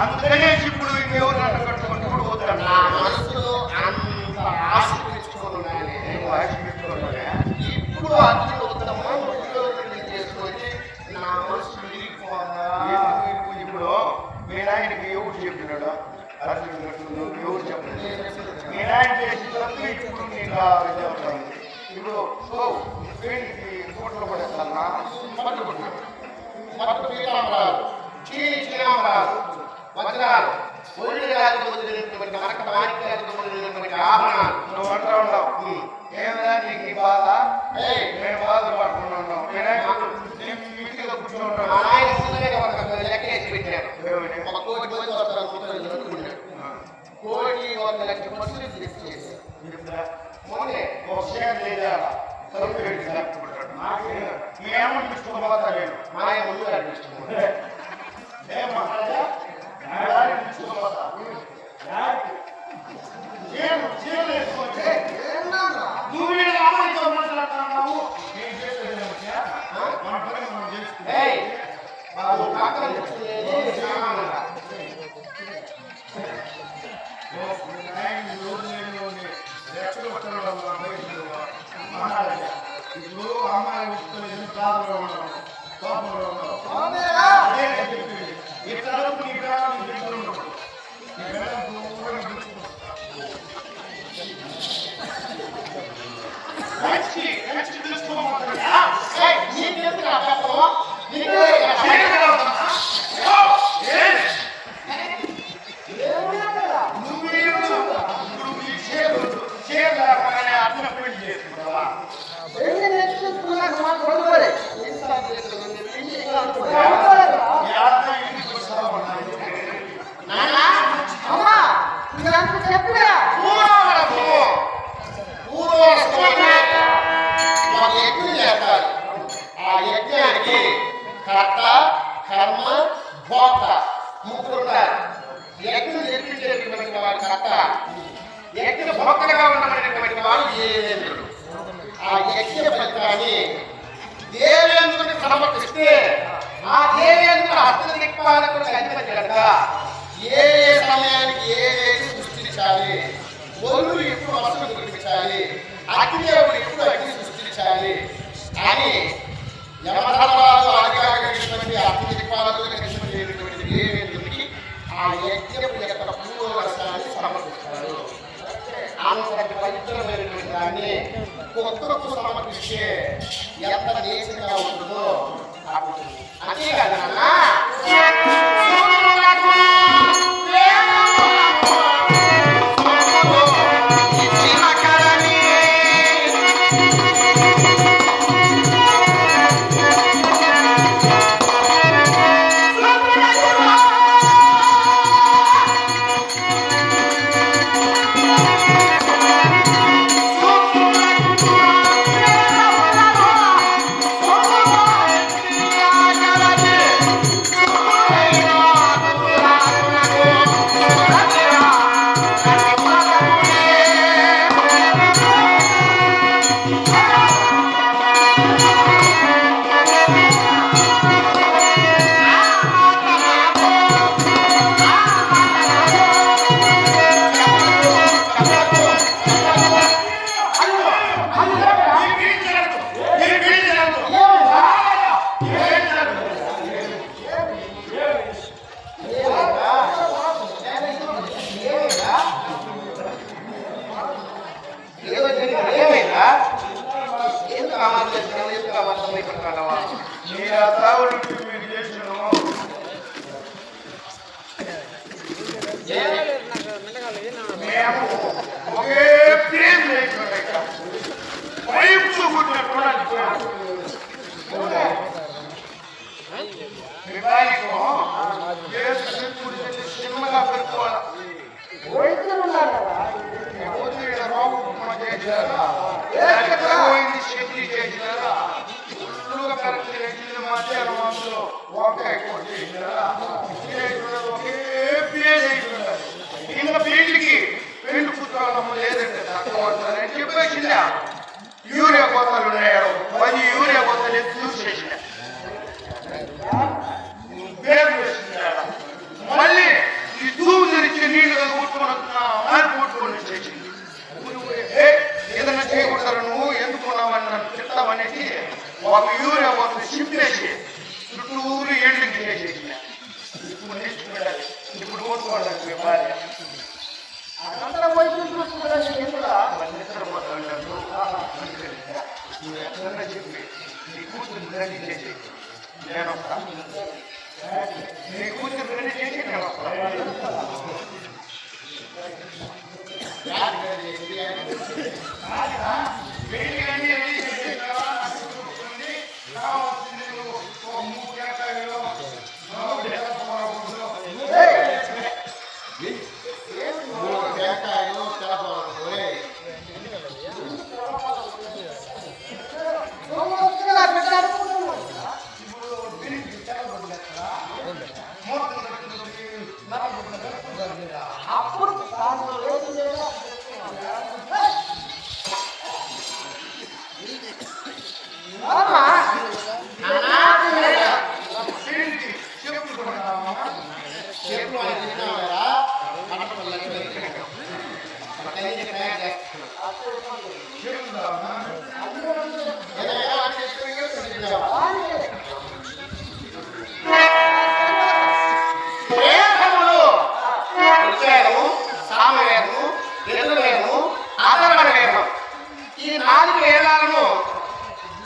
అందుకనే ఇప్పుడు ఇంకెవరు నన్ను కట్టుకుంటూ కూడా పోతాడు. నా మనసులో అంత ఆశ పెంచుకోవాలి. ఇప్పుడు అర్జునుడు చేసుకొని నా మనసు విరిగిపోదా. ఇప్పుడు మీ నాయనకి ఎవరు చెప్పినాడు? అర్జునుడు ఎవరు చెప్పలేదు. మీ నాయన చేసి తప్పి ఇప్పుడు నీకు అవుతుంది. ఇప్పుడు పెయింట్కి కోట్లు పడేస్తానా పట్టుకుంటున్నాడు. పట్టు పీతాంబరాలు, చీనాంబరాలు, వజ్రాలు, ఒళ్ళు రాజు వదిలినటువంటి మనక మాణిక్యాలతో వదిలినటువంటి ఆభరణాలు. నువ్వు అంటూ ఉండవు ఏమైనా నీకు ఈ బాధ, నేను బాధలు పడుకున్నా ఉన్నావు. ఇంటిగా కూర్చొని మా ఉంటాను. ఆయన ముందుగా ఒక లెక్క వేసి పెట్టాడు. ఒక కోటి మంది వస్తారు అనుకుంటున్నాడు. కోటి 100 లక్షల పక్షులు చేశారు. మొన్నే ఒక షేర్ లేదా తలుపు పెట్టి చెప్పుకుంటాడు. మీ ఏమని తీసుకోబోతా నేను మాయ ముందు అనిపిస్తుంది. ఏం మహారాజా తీసుకోబోతా చీరలు వేసుకుంటే నువ్వు వీళ్ళ అమ్మాయితో మాట్లాడుతున్నావు. నేను చేసేది మన పని మనం చేసుకుంటే బాబు పక్కన కూర్చునేది సామాన్యంగా. ఇప్పుడు అమ్మాయి ఉత్తరం ప్రాంతంలో ఉన్నాం, కోపంలో ఉన్నాం. ఇట్లా నీ ప్రాణం తెలుసుకున్నాడు. నీ మేడం దూరం కర్త, కర్మ, భోక్త ముగ్గురు ఉంటారు. యజ్ఞం జరిపించేటువంటి వాడు కర్త, యజ్ఞ భోక్తగా ఉన్నటువంటి వాడు దేవేంద్రుడు. ఆ యజ్ఞ ఫలితాన్ని దేవేంద్రుడికి సమర్పిస్తే ఆ దేవేంద్రుడు హస్తదిక్పాలకుడికి అధిపతి కనుక ఏ సమయానికి ఏది సృష్టించాలి, వరుడు ఎప్పుడు వర్షం కురిపించాలి, అగ్నిదేవుడు ఎప్పుడు అగ్ని సృష్టించాలి అని యమధర్మాలు ఆజ్ఞాపించినటువంటి అగ్నిదిక్పాలకుడికి దేవేంద్రుడికి ఆ యజ్ఞపు యొక్క పూర్వరసాన్ని సమర్పిస్తారు. అంతటి పవిత్రమైనటువంటి దాన్ని కొత్తకు సమర్పిస్తే ఎంత నీచంగా ఉంటుందో అంతేకాదు నాన్న. మేము ఒకే ప్రేమ లేకుండా పైపు చూపుతున్నట్టు సినిమాగా పెట్టుకోవాలి శక్తి చేసినారా ఫుల్లుగా కరెక్ట్ చేసిన మధ్యాహ్నం అందులో ఒకే చేసినారా ఒకే పేరు ఇంకా పెళ్లికి పెళ్లి పుస్తకాలమ్మ లేదంటే తక్కువ అని చెప్పేసిందా యూరియా కొత్తలు ఉన్నాయో 10 యూరియా కొత్తలు ఎత్తి చూసేసిన పేరు వేసినారా మళ్ళీ ఈ తూము తెరిచి నీళ్ళుగా కూర్చుకొని చేసింది ఏదైనా చేయకూడదు నువ్వు ఎందుకున్నావని నన్ను చెప్తామనేసి ఒక యూరియా కొత్త చింపేసి చుట్టూరు ఎండ్లకి చేసేసిన ఇప్పుడు నేర్చుకుంటారు ఇప్పుడు ఓటుకోవడానికి మీ భార్య చెప్పి నీ కూతురు రెడీ చేసి నేను వస్తా నీ కూతురు రెడీ చేసి నేను వస్తా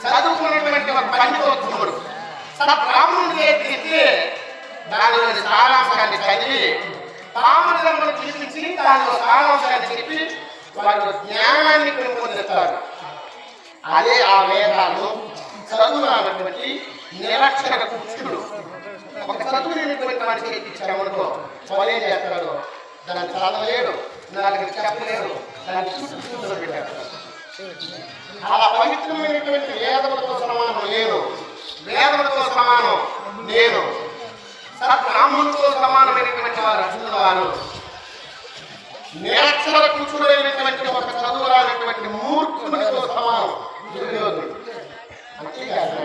చదువుకున్నటువంటి ఒక పండితోత్తముడు బ్రాహ్మణుడికి ఎత్తి దానిలోని సారాంశాన్ని చదివి పాములను తీసుకొచ్చి దానిలో సారాంశాన్ని చెప్పి వారి జ్ఞానాన్ని పెంపొందిస్తారు. అదే ఆ వేదాలు చదువునటువంటి నిరక్షర కుష్ఠుడు ఒక చదువులేనటువంటి వాడికి ఎత్తిచ్చామనుకో వాళ్ళు ఏం చేస్తాడు, దాన్ని చదవలేడు, నలుగురు చెప్పలేడు, దాన్ని చుట్టూ పెట్టాడు. అలా పవిత్రమైనటువంటి వేదములతో సమానం నేను, వేదములతో సమానం నేను, సద్బ్రాహ్మణులతో సమానమైనటువంటి వారు అర్జునుల వారు, నిరక్షర కుచుడైనటువంటి ఒక చదువురానటువంటి మూర్ఖునితో సమానం దుర్యోధుడు. అంతేకాదు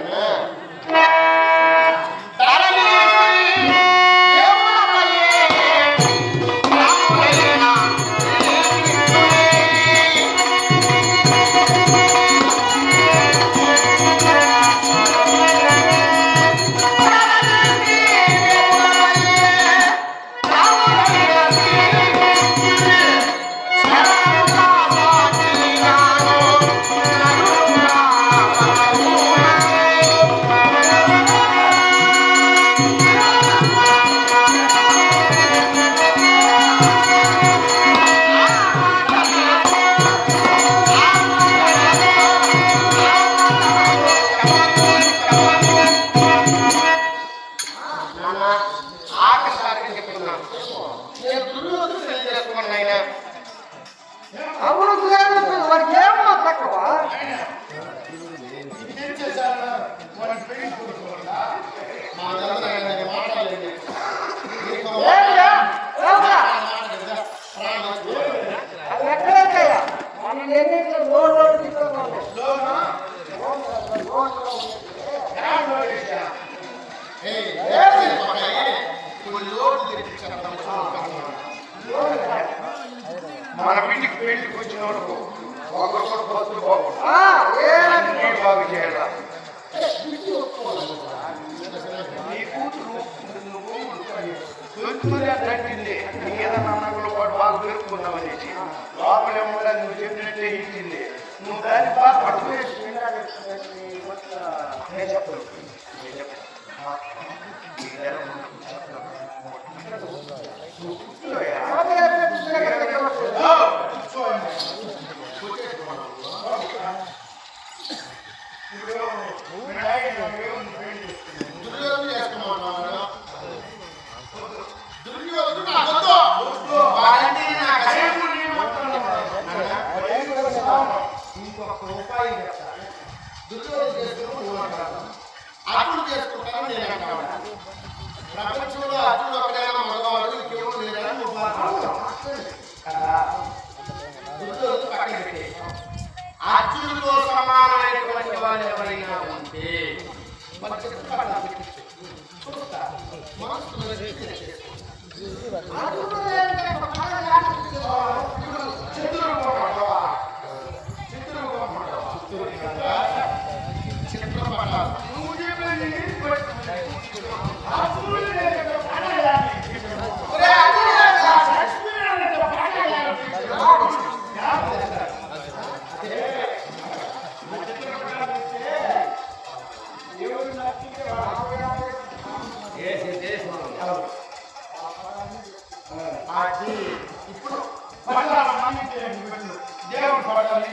మన ఇంటికి పెళ్లికి వచ్చిన వరకు ఒకరికొకరు బస్సులు బాగుంటుంది బాగు చేయాలా. నీ కూతురు తగ్గింది, నీకు ఏదైనా అన్నగుల పాటు బాగా పెరుపుకుందామనేసి లోపలే ఉండాలి, నువ్వు చెప్పినట్టే ఇచ్చింది. నువ్వు దాన్ని బాగా పడుకునేసి నేను చెప్తాను దుర్యోధనుడు నాకొద్దు. వాడంటే నాకు భయము నీమంటున్నావు. ఇంకొక ఉపాయం చెప్తా. దుర్యోధనుడు చేసుకుని నువ్వు అంటావు, అర్జునుడు చేసుకుంటాను నేను అంటాను. ప్రపంచంలో అర్జునుడు ఒకడైనా మగవాడు ఇంకెవరు లేదని నువ్వు కదా. దుర్యోధనుడు పక్కన పెట్టి అర్జునుడితో సమానమైనటువంటి వాళ్ళు ఎవరైనా ఉంటే మన చిత్రపటాలు పెట్టించు. చూస్తా మనసులో నువ్వు చెప్పేది అది ఇప్పుడు దేవుడు పడాలి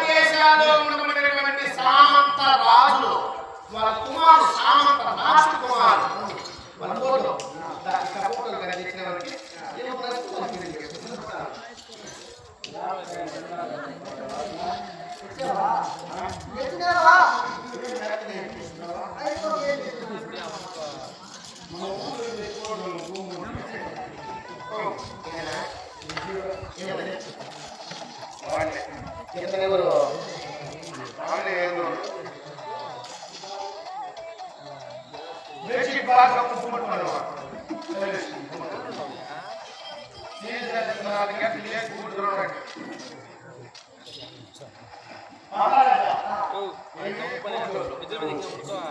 దేశాల్లో ఉన్నటువంటి సామంత రాజులు వాళ్ళ కుమారుడు సామంత రాజు కుమారుడు వాళ్ళ ఫోటో ఫోటోలు కదా తెచ్చిన వాళ్ళకి ఎవరు బేసిక్ బాగా కుట్టుకుంటున్నాడు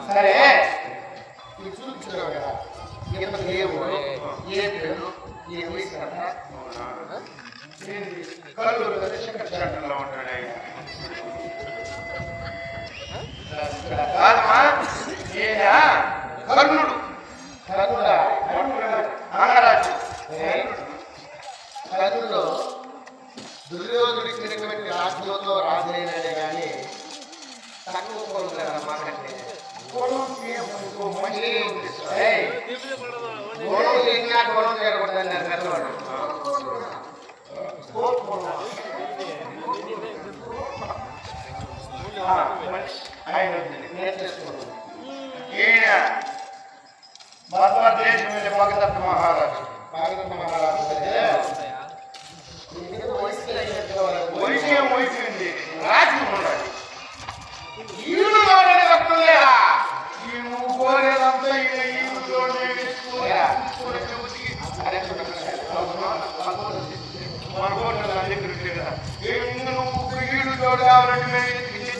సరే ఇది చూపించారు కదా ఎంత లేవు ఏ పేరు ఏ వయసు కదా కళ్ళు శంకరచరణంలో ఉంటాడు కాదమ్మా ఈయన కర్ణుడు కర్ణుడా నాగరాజు కర్ణుడు దుర్యోధనుడికి తిరిగినటువంటి రాజ్యంలో రాజులైనాడే కానీ తక్కువ కొడుకు కదా మాకంటే గొడవ చేసినా గొడవ చేయకూడదన్నారు కర్ణుడు. ఈయన భారతదేశం మీద భగదత్త మహారాజు వయసు రాజ్యం ఉండాలి ఈడు ఎవరైనా కట్టుకోలేరా? నువ్వు కోరేదంతా ఈయనతోనే మన కోరిన నువ్వు ఈడు తోడు కావాలంటే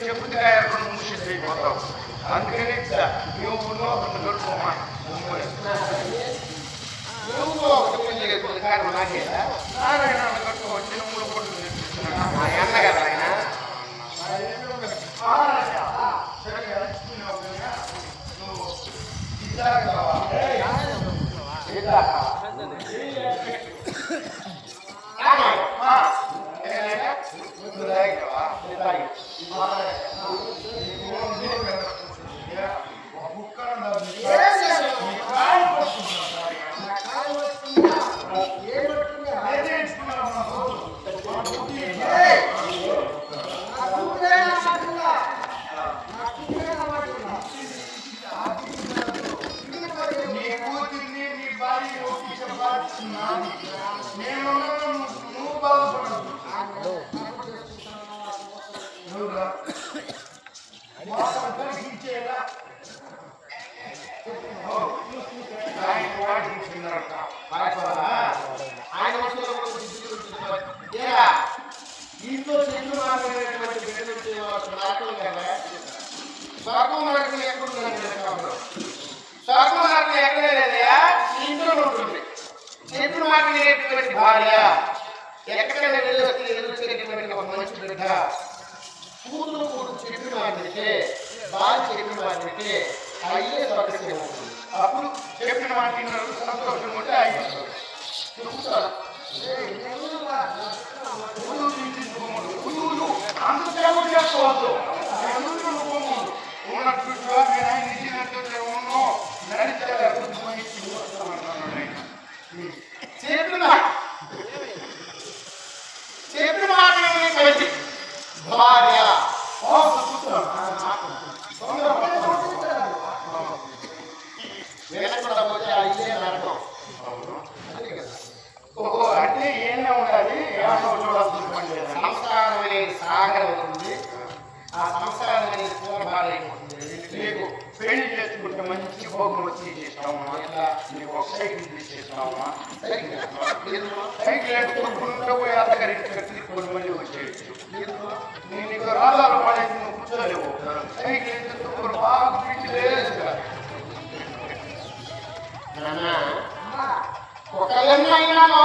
చెప్పుతే ముషి అయిపోతావు. అందుకని నువ్వు కట్టుకోమా నువ్వు ఒకటి పెళ్లి చేసుకుని కారణం నాకేదా? నారాయణ కట్టుకోవచ్చు మూడు కోట్లు మా అన్న కదా ఆయన. నేను నువ్వు బాధపడదు ఇచ్చేలా ఆయన వాటించుకున్నారట ఆయన ఇంట్లో చెట్లు మాట్లాడేటువంటి బిడ్డలు నాటలు కదా స్వర్గం నరకం ఎక్కడుందండి? స్వర్గం నరకం ఎక్కడే లేదయా, ఇంట్లో ఉంటుంది. చెట్లు మాట్లాడేటువంటి భార్య ఎక్కడికైనా వెళ్ళి వస్తే ఎదుర్కొనేటువంటి ఒక మంచి బిడ్డ కూతురు చెట్లు మాట్లాడితే భార్య చెట్లు మాట్లాడితే అయ్యే స్వర్గం ఉంటుంది. అప్పుడు చెప్పిన మాట విన్నారు, సంతోషం ఉంటే అయిపోతారు. చెబుతారు అంతసేపు చేసుకోవద్దు. ఉన్నట్టుగా నేను ఆయన ఇచ్చినట్టు ఉన్నాం నడిచారు చెప్పిన మాట భార్య వినకుండా పోతే ఆ ఇల్లే నరకం. అంటే ఏమే ఉండాలి, సంస్కారం అనేది సాగరం అవుతుంది. ఆ సంస్కారం అనేది పూర్వభారైపోతుంది. నీకు పెళ్లి చేసుకుంటే మంచి భోగం వచ్చి చేస్తామా, నీకు ఒక సైకిల్ తీసేస్తామా, సైకిల్ కొనుక్కుంటూ పోయి అత్తగారి తీసుకొని మళ్ళీ వచ్చేయచ్చు. నీకు రాజాలు పడేసి నువ్వు కూర్చోలేవు. సైకిల్ ఎత్తుకుని బాగా పిచ్చి లేదు. ఒకళ్ళైనాను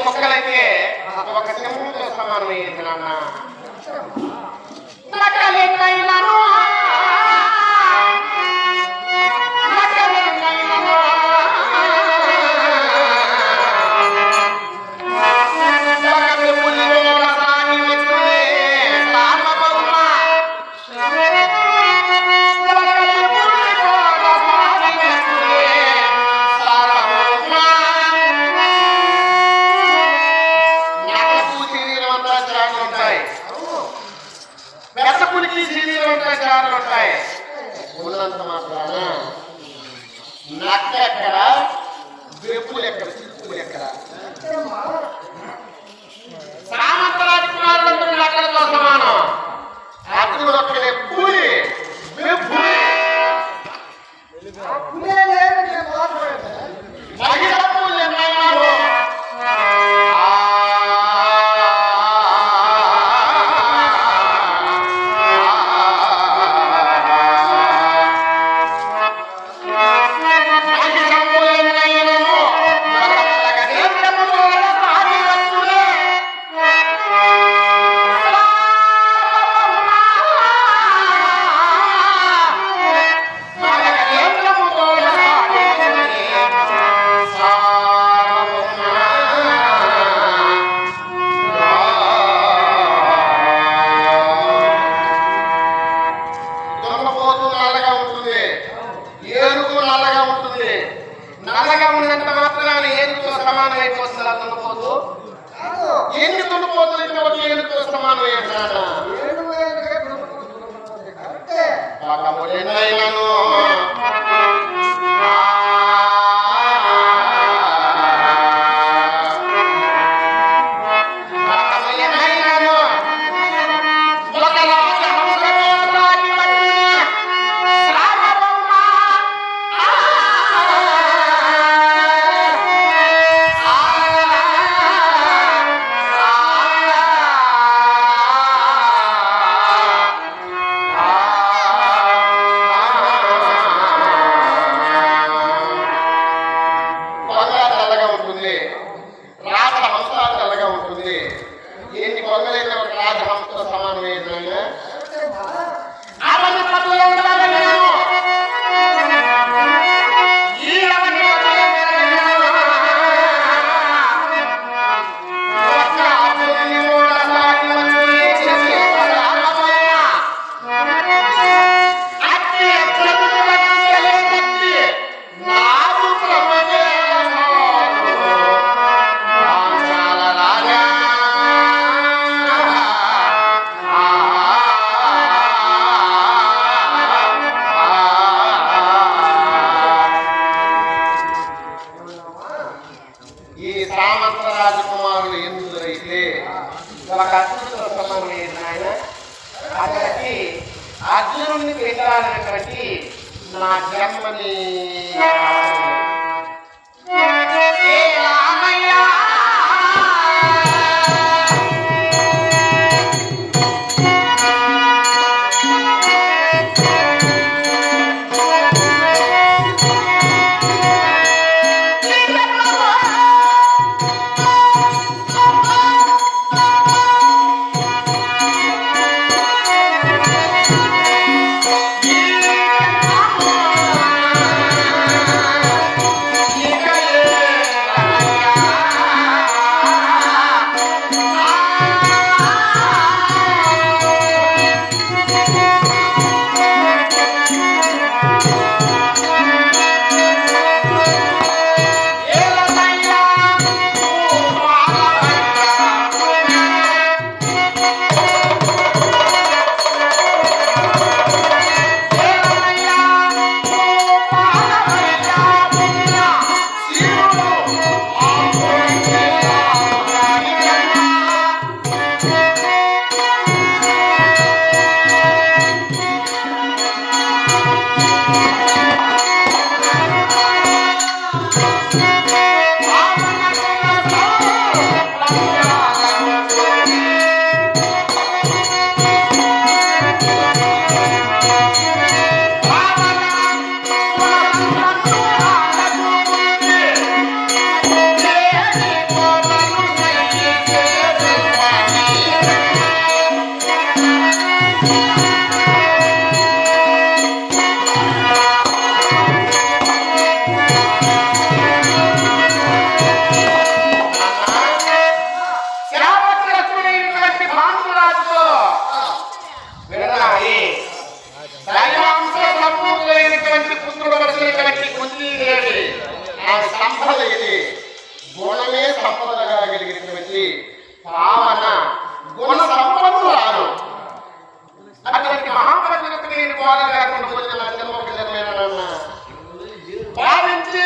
కుక్కలైతే ఒక సింహంతో సమానమైంది నాన్న. పెద్దపులికి శరీరం అంతా చారులు ఉంటాయి. ఉన్నంత మాత్రాన నక్క ఎక్కడ, వెప్పులు ఎక్కడ, చిక్కులు ఎక్కడ? సామంతరాజు కుమారులందరూ నక్కలతో సమానం. అర్జునుడు ఒక్కడే పూలి, వెప్పు. మహిళ పూలు ఎన్నైనాను నల్లగా ఉన్నంత మాత్రాన ఏనుగుతో సమానం అయిపోతుందా దున్నపోతు? ఎన్ని దున్నపోతులు ఇంకొక ఏనుగుతో సమానం అయిపోయినాను. నా జన్మని గుణమే సంపదగా కలిగినటువంటి పావన గుణ సంపన్నురాలు అటువంటి మహాపతికి నేను కోరగా కొంటుకొచ్చిన జన్మేనా భావించి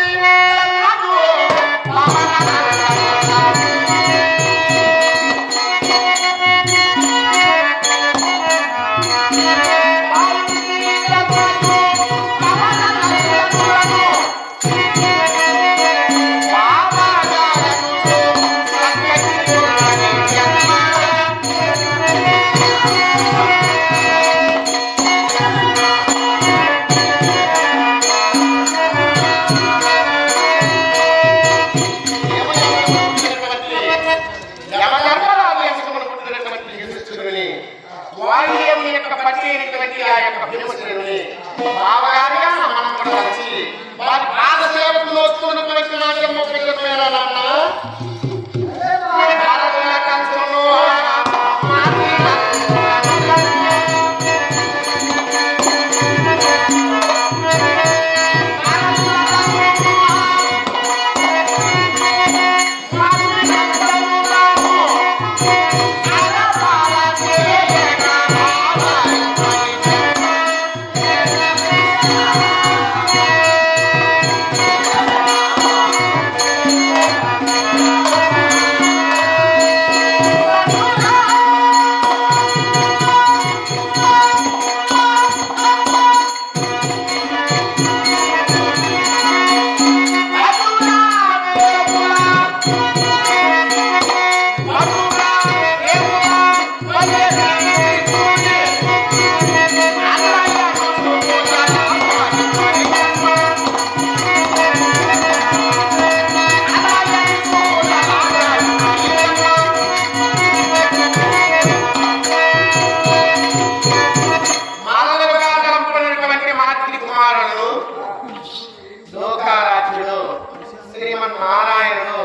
శ్రీమన్నారాయణుడు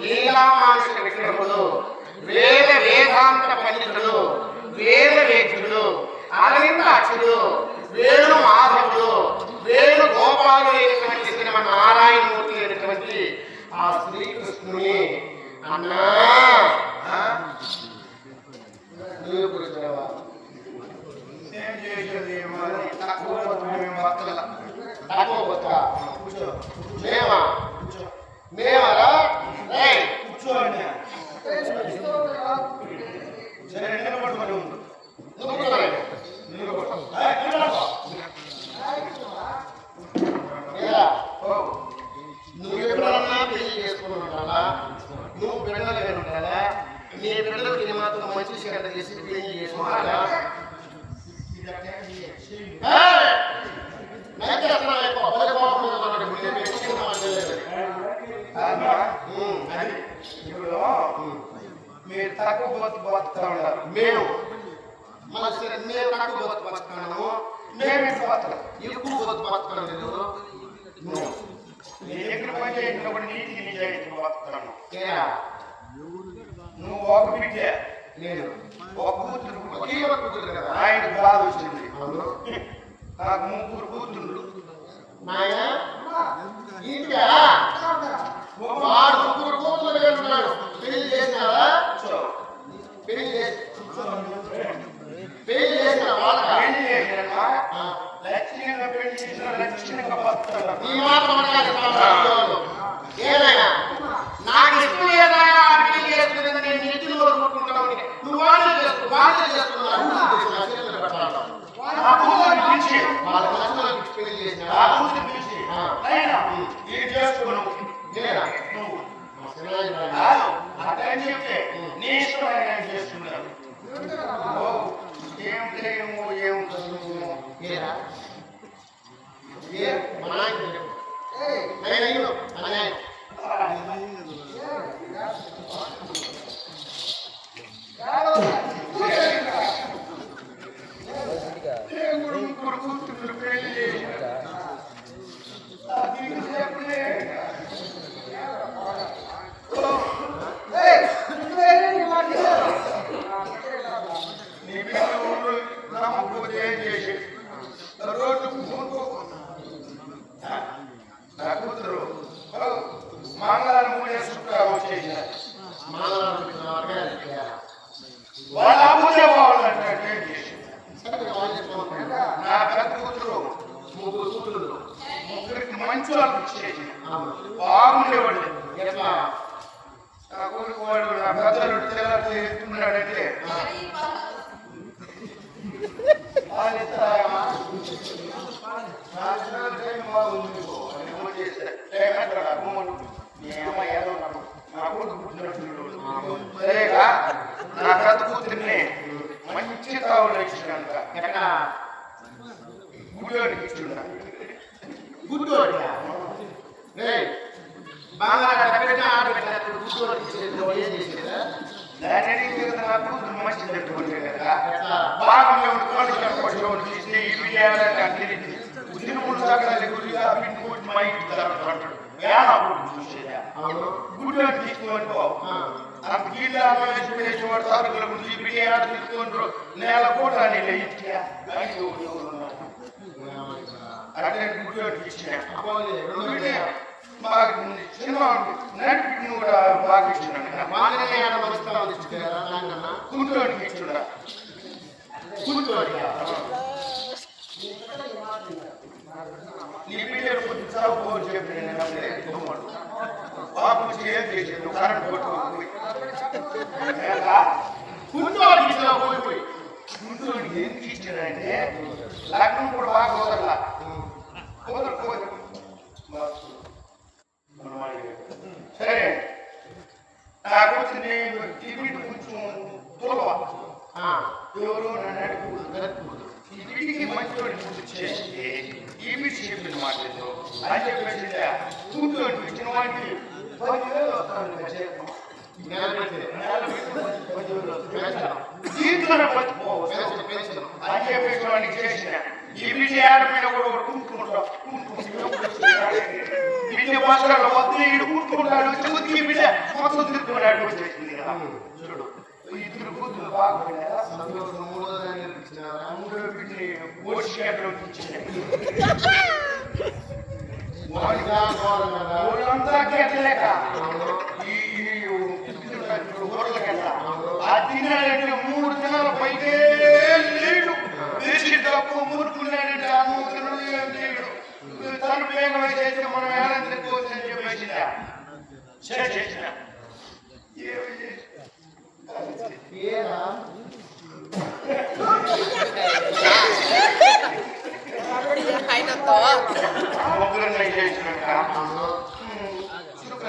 లీలామానుషుల విగ్రహములు వేదాంత పండితుడు వేదవేద్యుడు అరవిందాక్షుడు వేణు మాధవుడు వేణు గోపాలు అయినటువంటి శ్రీమన్నారాయణమూర్తి అయినటువంటి ఆ శ్రీకృష్ణుని అన్నా నీవు కూర్చున్నావా? మేమరా కూర్చోండి. చేసి పెళ్లి చేసుకున్నారా? ఇప్పుడు మీరు తక్కువ బతుకుతా ఉన్నారు. మేము మేము తక్కువ బతుకుతున్నాము, మేము ఎక్కువ బతకం. ఎక్కువ బతుకుతున్నాం. నేను ఎక్కడ పని చేయండి కూడా నీటికి నిజాయితీ బతుకుతాను. ఏరా నువ్వు ఒక బిడ్డ, నేను ఒక కూతురు. ఒకే ఒక కూతురు కదా. ఆయనకు బాధ వచ్చింది. అవును. నాకు 3 కూతుళ్ళు. నాయన ఇంకా వాడు 3 కూతురు పెట్టున్నాడు. పెళ్లి చేసినారా? పెళ్లి చేసిన వాళ్ళ పెళ్లి చేసినా లక్షణంగా పెళ్లి చేసిన లక్షణంగా బతుకుతాడు. ఈ మాట మాట్లాడుతున్నాడు. ఏనాయనా నాకు ఇష్టం లేదా పెళ్లి చేసుకునేది? నేను ఇంటిలో కొట్టుకుంటున్నావు. నువ్వు వాళ్ళు చేసుకున్నావు. ఆ కూతురు పిలిచి వాళ్ళ లక్షణాలకు పెళ్లి చేసిన ఆ కూతురు పిలిచి అయినా ఇది చేసుకోను. నేనా? నువ్వు శివరాజు కాదు అతని చెప్తే నీ ఇష్టం ఆయన చేసుకున్నాను. ఏం చేయము ఏం చదువు ఏరా ఏ మన నేను అనే ముగ్గురు కూతురు పెళ్లి చేసిన నీ బిడ్డ ఊరు నమ్మకపోతే ఏం చేసి రోడ్డు నా కూతురు మంగళవారం 3 చుట్టాలు వచ్చేసిన వాళ్ళ అమ్ముతే పోవాలంటే ఏం చేసి నా పెద్ద కూతురు ముగ్గురికి మంచి వాళ్ళు ఇచ్చేసి బాగుండేవాళ్ళు. నా కొడుకు వాడు నా పెద్దలు చేస్తున్నాడంటే సరేగా నా పెద్ద కూతుర్ని మంచి తావులు ఇచ్చినాక గుడిలోనికి ఇచ్చున్నా. గుడ్డోడి బాగా పెట్టిన ఆట పెట్టినప్పుడు గుడ్డోడి ఏం చేసేదా? దాని అడిగితే కదా నా కూతురు మంచి పెట్టుకుంటే కదా బాగా కొట్టుకోవడం ఇస్తే ఇవి చేయాలని ఉద్దిన మూడు సగడాలి గుడిగా పిండి మా ఇంటి తరగతి చూసేదా గుడిలో తీసుకొని పోవు అంత గీళ్ళు వాడు సాగుల గురించి బిడ్డ తీసుకుంటారు. నేల పూట నీళ్ళు ఇచ్చా అట్లా గుడిలో ఇచ్చిన బాగా సినిమా నడిపి కూడా బాగా ఇచ్చినాను. గుంటూరుకి ఇచ్చుడా నీ బిడ్డలు కొంచెం సాగు పోని చెప్పి నేను బాబు ఏం చేసేది కరెంట్ కొట్టుకోపోయి గుంటూరుకి ఎందుకు ఇచ్చానంటే లగ్నం కూడా బాగా కుదరలా కుదరకపోతే సరే నా కూతురు ఈ బిడ్డ కొంచెం తోలవా ఎవరు ఈ బిడ్డకి మంచి చేసి ఈ బిడ్డ చెప్పింది మాట్లాడు అని చెప్పేసి కూతురు ఇచ్చిన వాడికి 10,000 వస్తాను. దీంట్లోనే బతికిపోవచ్చు అని చెప్పేసి వాడికి చేసిన ఈ బిడ్డ ఆడమైన కూడా కూర్చుకుంటాం బిడ్డ మాత్రం వద్దు ఈడు కూర్చుకుంటాడు ఈ బిడ్డ మొత్తం తిరుగుతున్నాడు వచ్చేసింది కదా. చూడు ఇద్దరు కూతురు బాగుండేదా మూడో బిడ్డని ఓడిషియాలో ఊళ్ళంతా కేటలేక ఈ ఊర్లకెళ్ళ ఆ తిన్నాడంటే 3 దినాల పైకే లేడు దేశీ డబ్బు మురుకున్నాడంటే ఆ 3 దినాలు ఏం చేయడు. తను వేగం చేస్తే మనం ఎలా తిరుగుకోవచ్చు అని చెప్పేసిందా చేసిన ముగ్గురు చేసినాక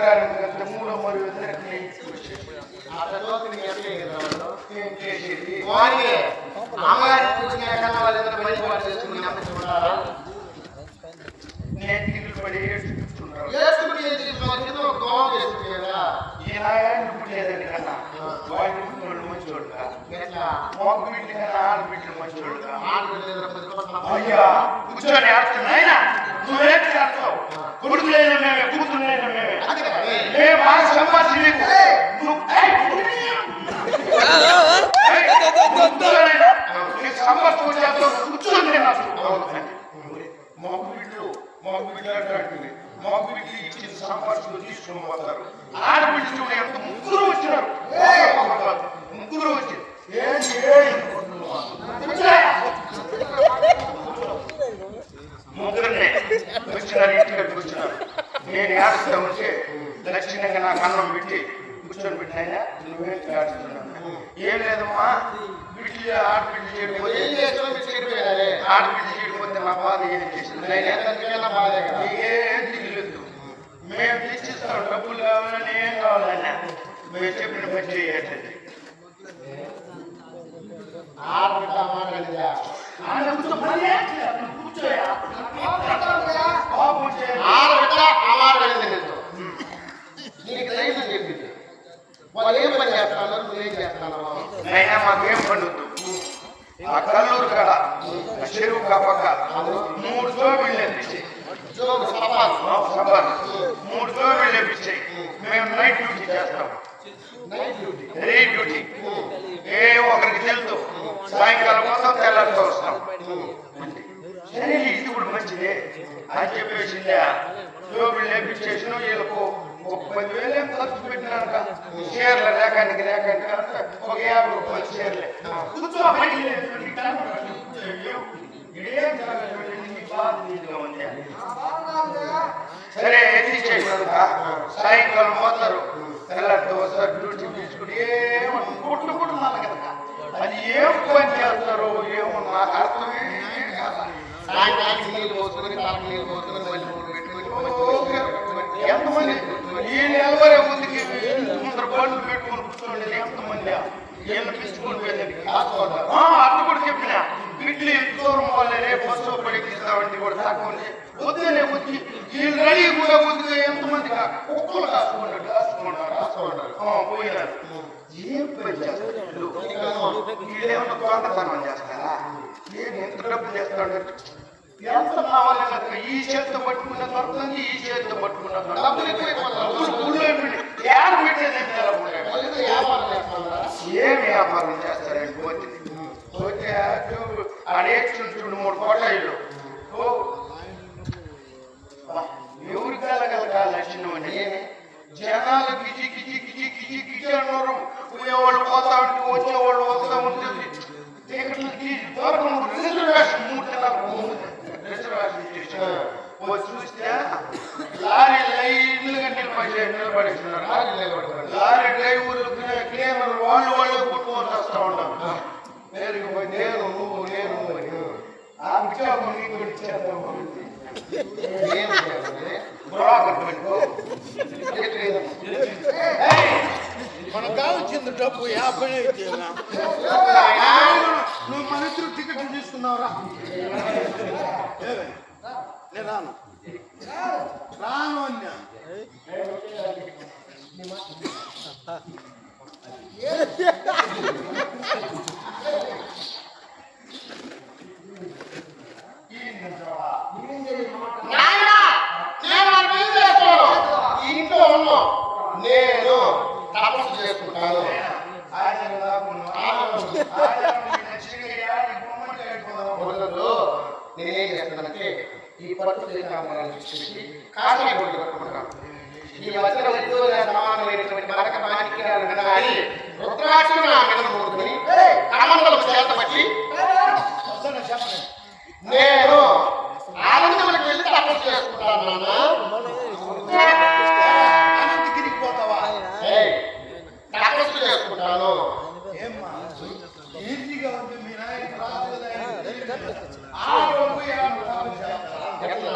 మంత్రానికి మూడో మరియు ఆ పెద్దోళ్ళకి నీకు ఎట్లా కదా వాళ్ళు ఏం చేసేది వారికి అమ్మగారి కూర్చుని కన్నా వాళ్ళందరూ బయటపాటు చేసుకుని నమ్మించుకుంటారా నేను కింద పడి ఏడ్చుకుంటున్నాను చేసుకుంటే ఏం తీసుకున్నారు కింద ఒక దోమ చేసుకుంటే కదా ఈయన పుట్టేదండి కన్నా వాడి పుట్టినోళ్ళు మంచోడుగా ఎట్లా మోగ బిడ్డలు కన్నా ఆడబిడ్డలు మంచోడుగా ఆడపిల్లలు అయ్యా కూర్చొని ఆడుతున్నాయినా నువ్వేం చేస్తావు కొడుకులైన మేమే కూతురులైన మేమే మేము బాగా సంపాదించి నీకు నువ్వు సంపాదించుకుని చేస్తావు కూర్చొని మగ బిడ్డలు అట్లాంటివి మగ బిడ్డలు ఇచ్చిన సంపాదించుకుని తీసుకుని పోతారు ఆడబిడ్డలు చూడ ఎంత ముగ్గురు వచ్చినారు ముగ్గురు వచ్చి ముగ్గురునే వచ్చినారు ఇంటికి వచ్చినారు నేను ఆడుతూ ఉంటే లక్షణంగా నాకు అన్నం పెట్టి కూర్చొని పెట్టినాయన నువ్వేం ఆడుతున్నాను ఏం లేదమ్మా బిడ్డలు ఆడబిడ్డలు చేయకపోతే ఏం చేస్తారో మీరు చెప్పేయాలి ఆడబిడ్డలు చేయకపోతే నా బాధ ఏం చేసింది ఎంతకైనా బాధే కదా ఏం తెలియదు మేము తెచ్చిస్తాం డబ్బులు కావాలని ఏం కావాలన్నా మేము చెప్పిన పని చేయాలి ఆడబిడ్డ మాట్లాడిందా ఆడబిడ్డ అమారడింది నీతో నీకు ధైర్యం చెప్పింది వాళ్ళు ఏం పని చేస్తాను నువ్వేం చేస్తాను అయినా మాకేం పండుద్దు ఆ కల్లూరు కాడ చెరువు కాపక్క 3 జోబీలు తెప్పించాయి జోగు సపాలు సభలు 3 జోబీలు తెప్పించాయి మేము నైట్ డ్యూటీ చేస్తాం నైట్ డ్యూటీ నైట్ డ్యూటీ ఏ ఒకరికి తెలుసు సాయంకాలం మొత్తం తెల్లారితో వస్తాం సరే ఇది కూడా మంచిదే అని చెప్పేసిందే జోబీలు తెప్పించేసిన వీళ్ళకు ఒక 10,000 ఏం ఖర్చు పెట్టినాక చీరలు రేకానికి ఒక 50 రూపాయలు చీరలే సరే ఎన్ని చేసినాక సాయంకాలం పోతారు తెల్లతో వస్తారు డ్యూటీ తీసుకుని ఏమన్నా కుట్టుకుంటున్నాను కదా అది ఏం పని చేస్తారో ఏమో నాకు అర్థమే కాదు. సాయంకాలం నీళ్ళు పోసుకొని తలకు నీళ్ళు పోసుకొని మళ్ళీ మూడు పెట్టుకొని ఎంతమంది ఈ నెలవరే ముందుకి ముందర బండ్లు పెట్టుకొని కూర్చోండి ఎంతమంది ఏం పిచ్చుకొని పోయిందండి అట్టు కూడా చెప్పిన బిడ్డలు ఎంత దూరం వాళ్ళే బస్సు పడికి ఇస్తామంటే కూడా తక్కువ వద్దనే వచ్చి వీళ్ళు రెడీ కూడా ముందుగా ఎంతమంది కుక్కలు కాసుకుంటారు పోయినారు ఏం పని చేస్తారు వీళ్ళేమన్నా దొంగతనం చేస్తారా ఏం ఎంత డబ్బు చేస్తాడు ఎంత కావాలి కనుక ఈ చేతితో పట్టుకున్న దొరుకుతుంది ఈ చేతితో పట్టుకున్న డబ్బులు ఎక్కువైపోతారు వ్యాపారం చేస్తారా ఏం వ్యాపారం చేస్తారండి పోతే పోతే ఆడేస్తుంటాడు 3 కోటాయిలు ఎవరి కలగలగా లక్షణం అండి జనాలు గిజి గిజి గిజి గిజి గిజి అన్నారు పోయేవాళ్ళు పోతా ఉంటే వచ్చేవాళ్ళు వస్తా ఉంటుంది రిజర్వేషన్ 3 నెలలకు రిజర్వేషన్ చేసి చూస్తే లారీ లైన్లుగా నిలబడేస్తున్నారు లారీ డ్రైవర్లు క్లీనర్ వాళ్ళు కొట్టుకొని వస్తూ ఉంటారు పేరుకుపోయి నేను నువ్వు ఆ విచారం నీకు ఇచ్చేద్దాం మనకు కావచ్చింది డబ్బు 50 అయితే నువ్వు మన ఇద్దరు టికెట్లు తీసుకున్నావురా నేను రాను అన్నా ఇంట్లో ఉన్నాం నేను తపస్సు చేసుకుంటాను నేనేం చేస్తానంటే ఈ పట్టు శ్రీకామరాలు తీసుకొచ్చి కాశీ గుడి కట్టుకుంటాను ఈ వజ్ర వైద్యుల సమానమైనటువంటి మరక మాణిక్యాలు వినగాని రుద్రాక్షను నా మీద మూడుకుని కమండలం చేత బట్టి నేను ఆనందములకు వెళ్ళి తపస్సు చేసుకుంటాను అనంతగిరికి పోతావా తపస్సు చేసుకుంటాను ఈజీగా ఉంది మీ నాయన రాదు ఎట్లా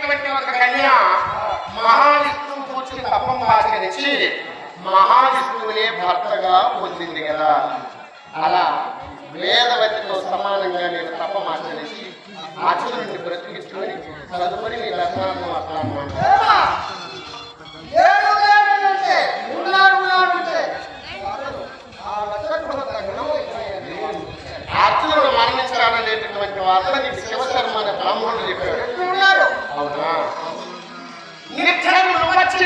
అనేటువంటి ఒక కన్య మహావిష్ణువు కూర్చుని తపం ఆచరించి మహావిష్ణువునే భర్తగా పొందింది కదా. అలా వేదవతితో సమానంగా నేను తపం ఆచరించి అర్జునుడిని బ్రతికించుకొని తదుపరి నీ దర్శనార్థం వస్తాను. అర్జునుడు మరణించాలనేటటువంటి వార్త నీకు శివశర్మ అనే బ్రాహ్మణుడు చెప్పాడు. అవునా? నిత్యములు వచ్చి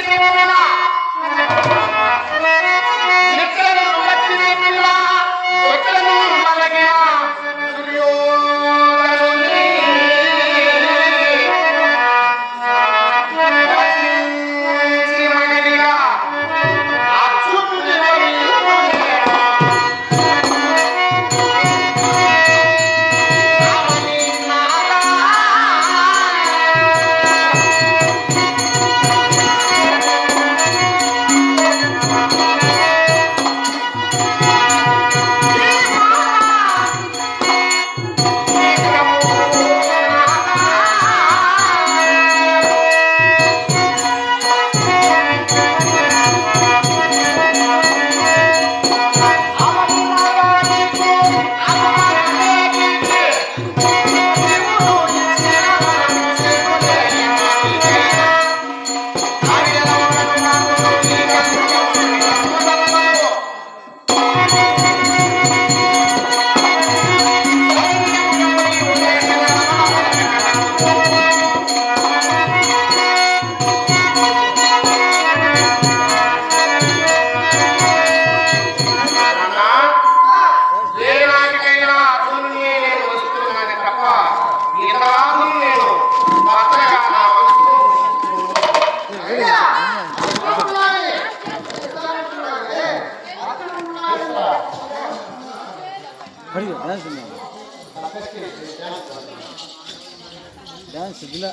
డాన్స్ ఇలా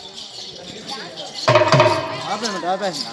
ఆపేమంటే ఆపేసిన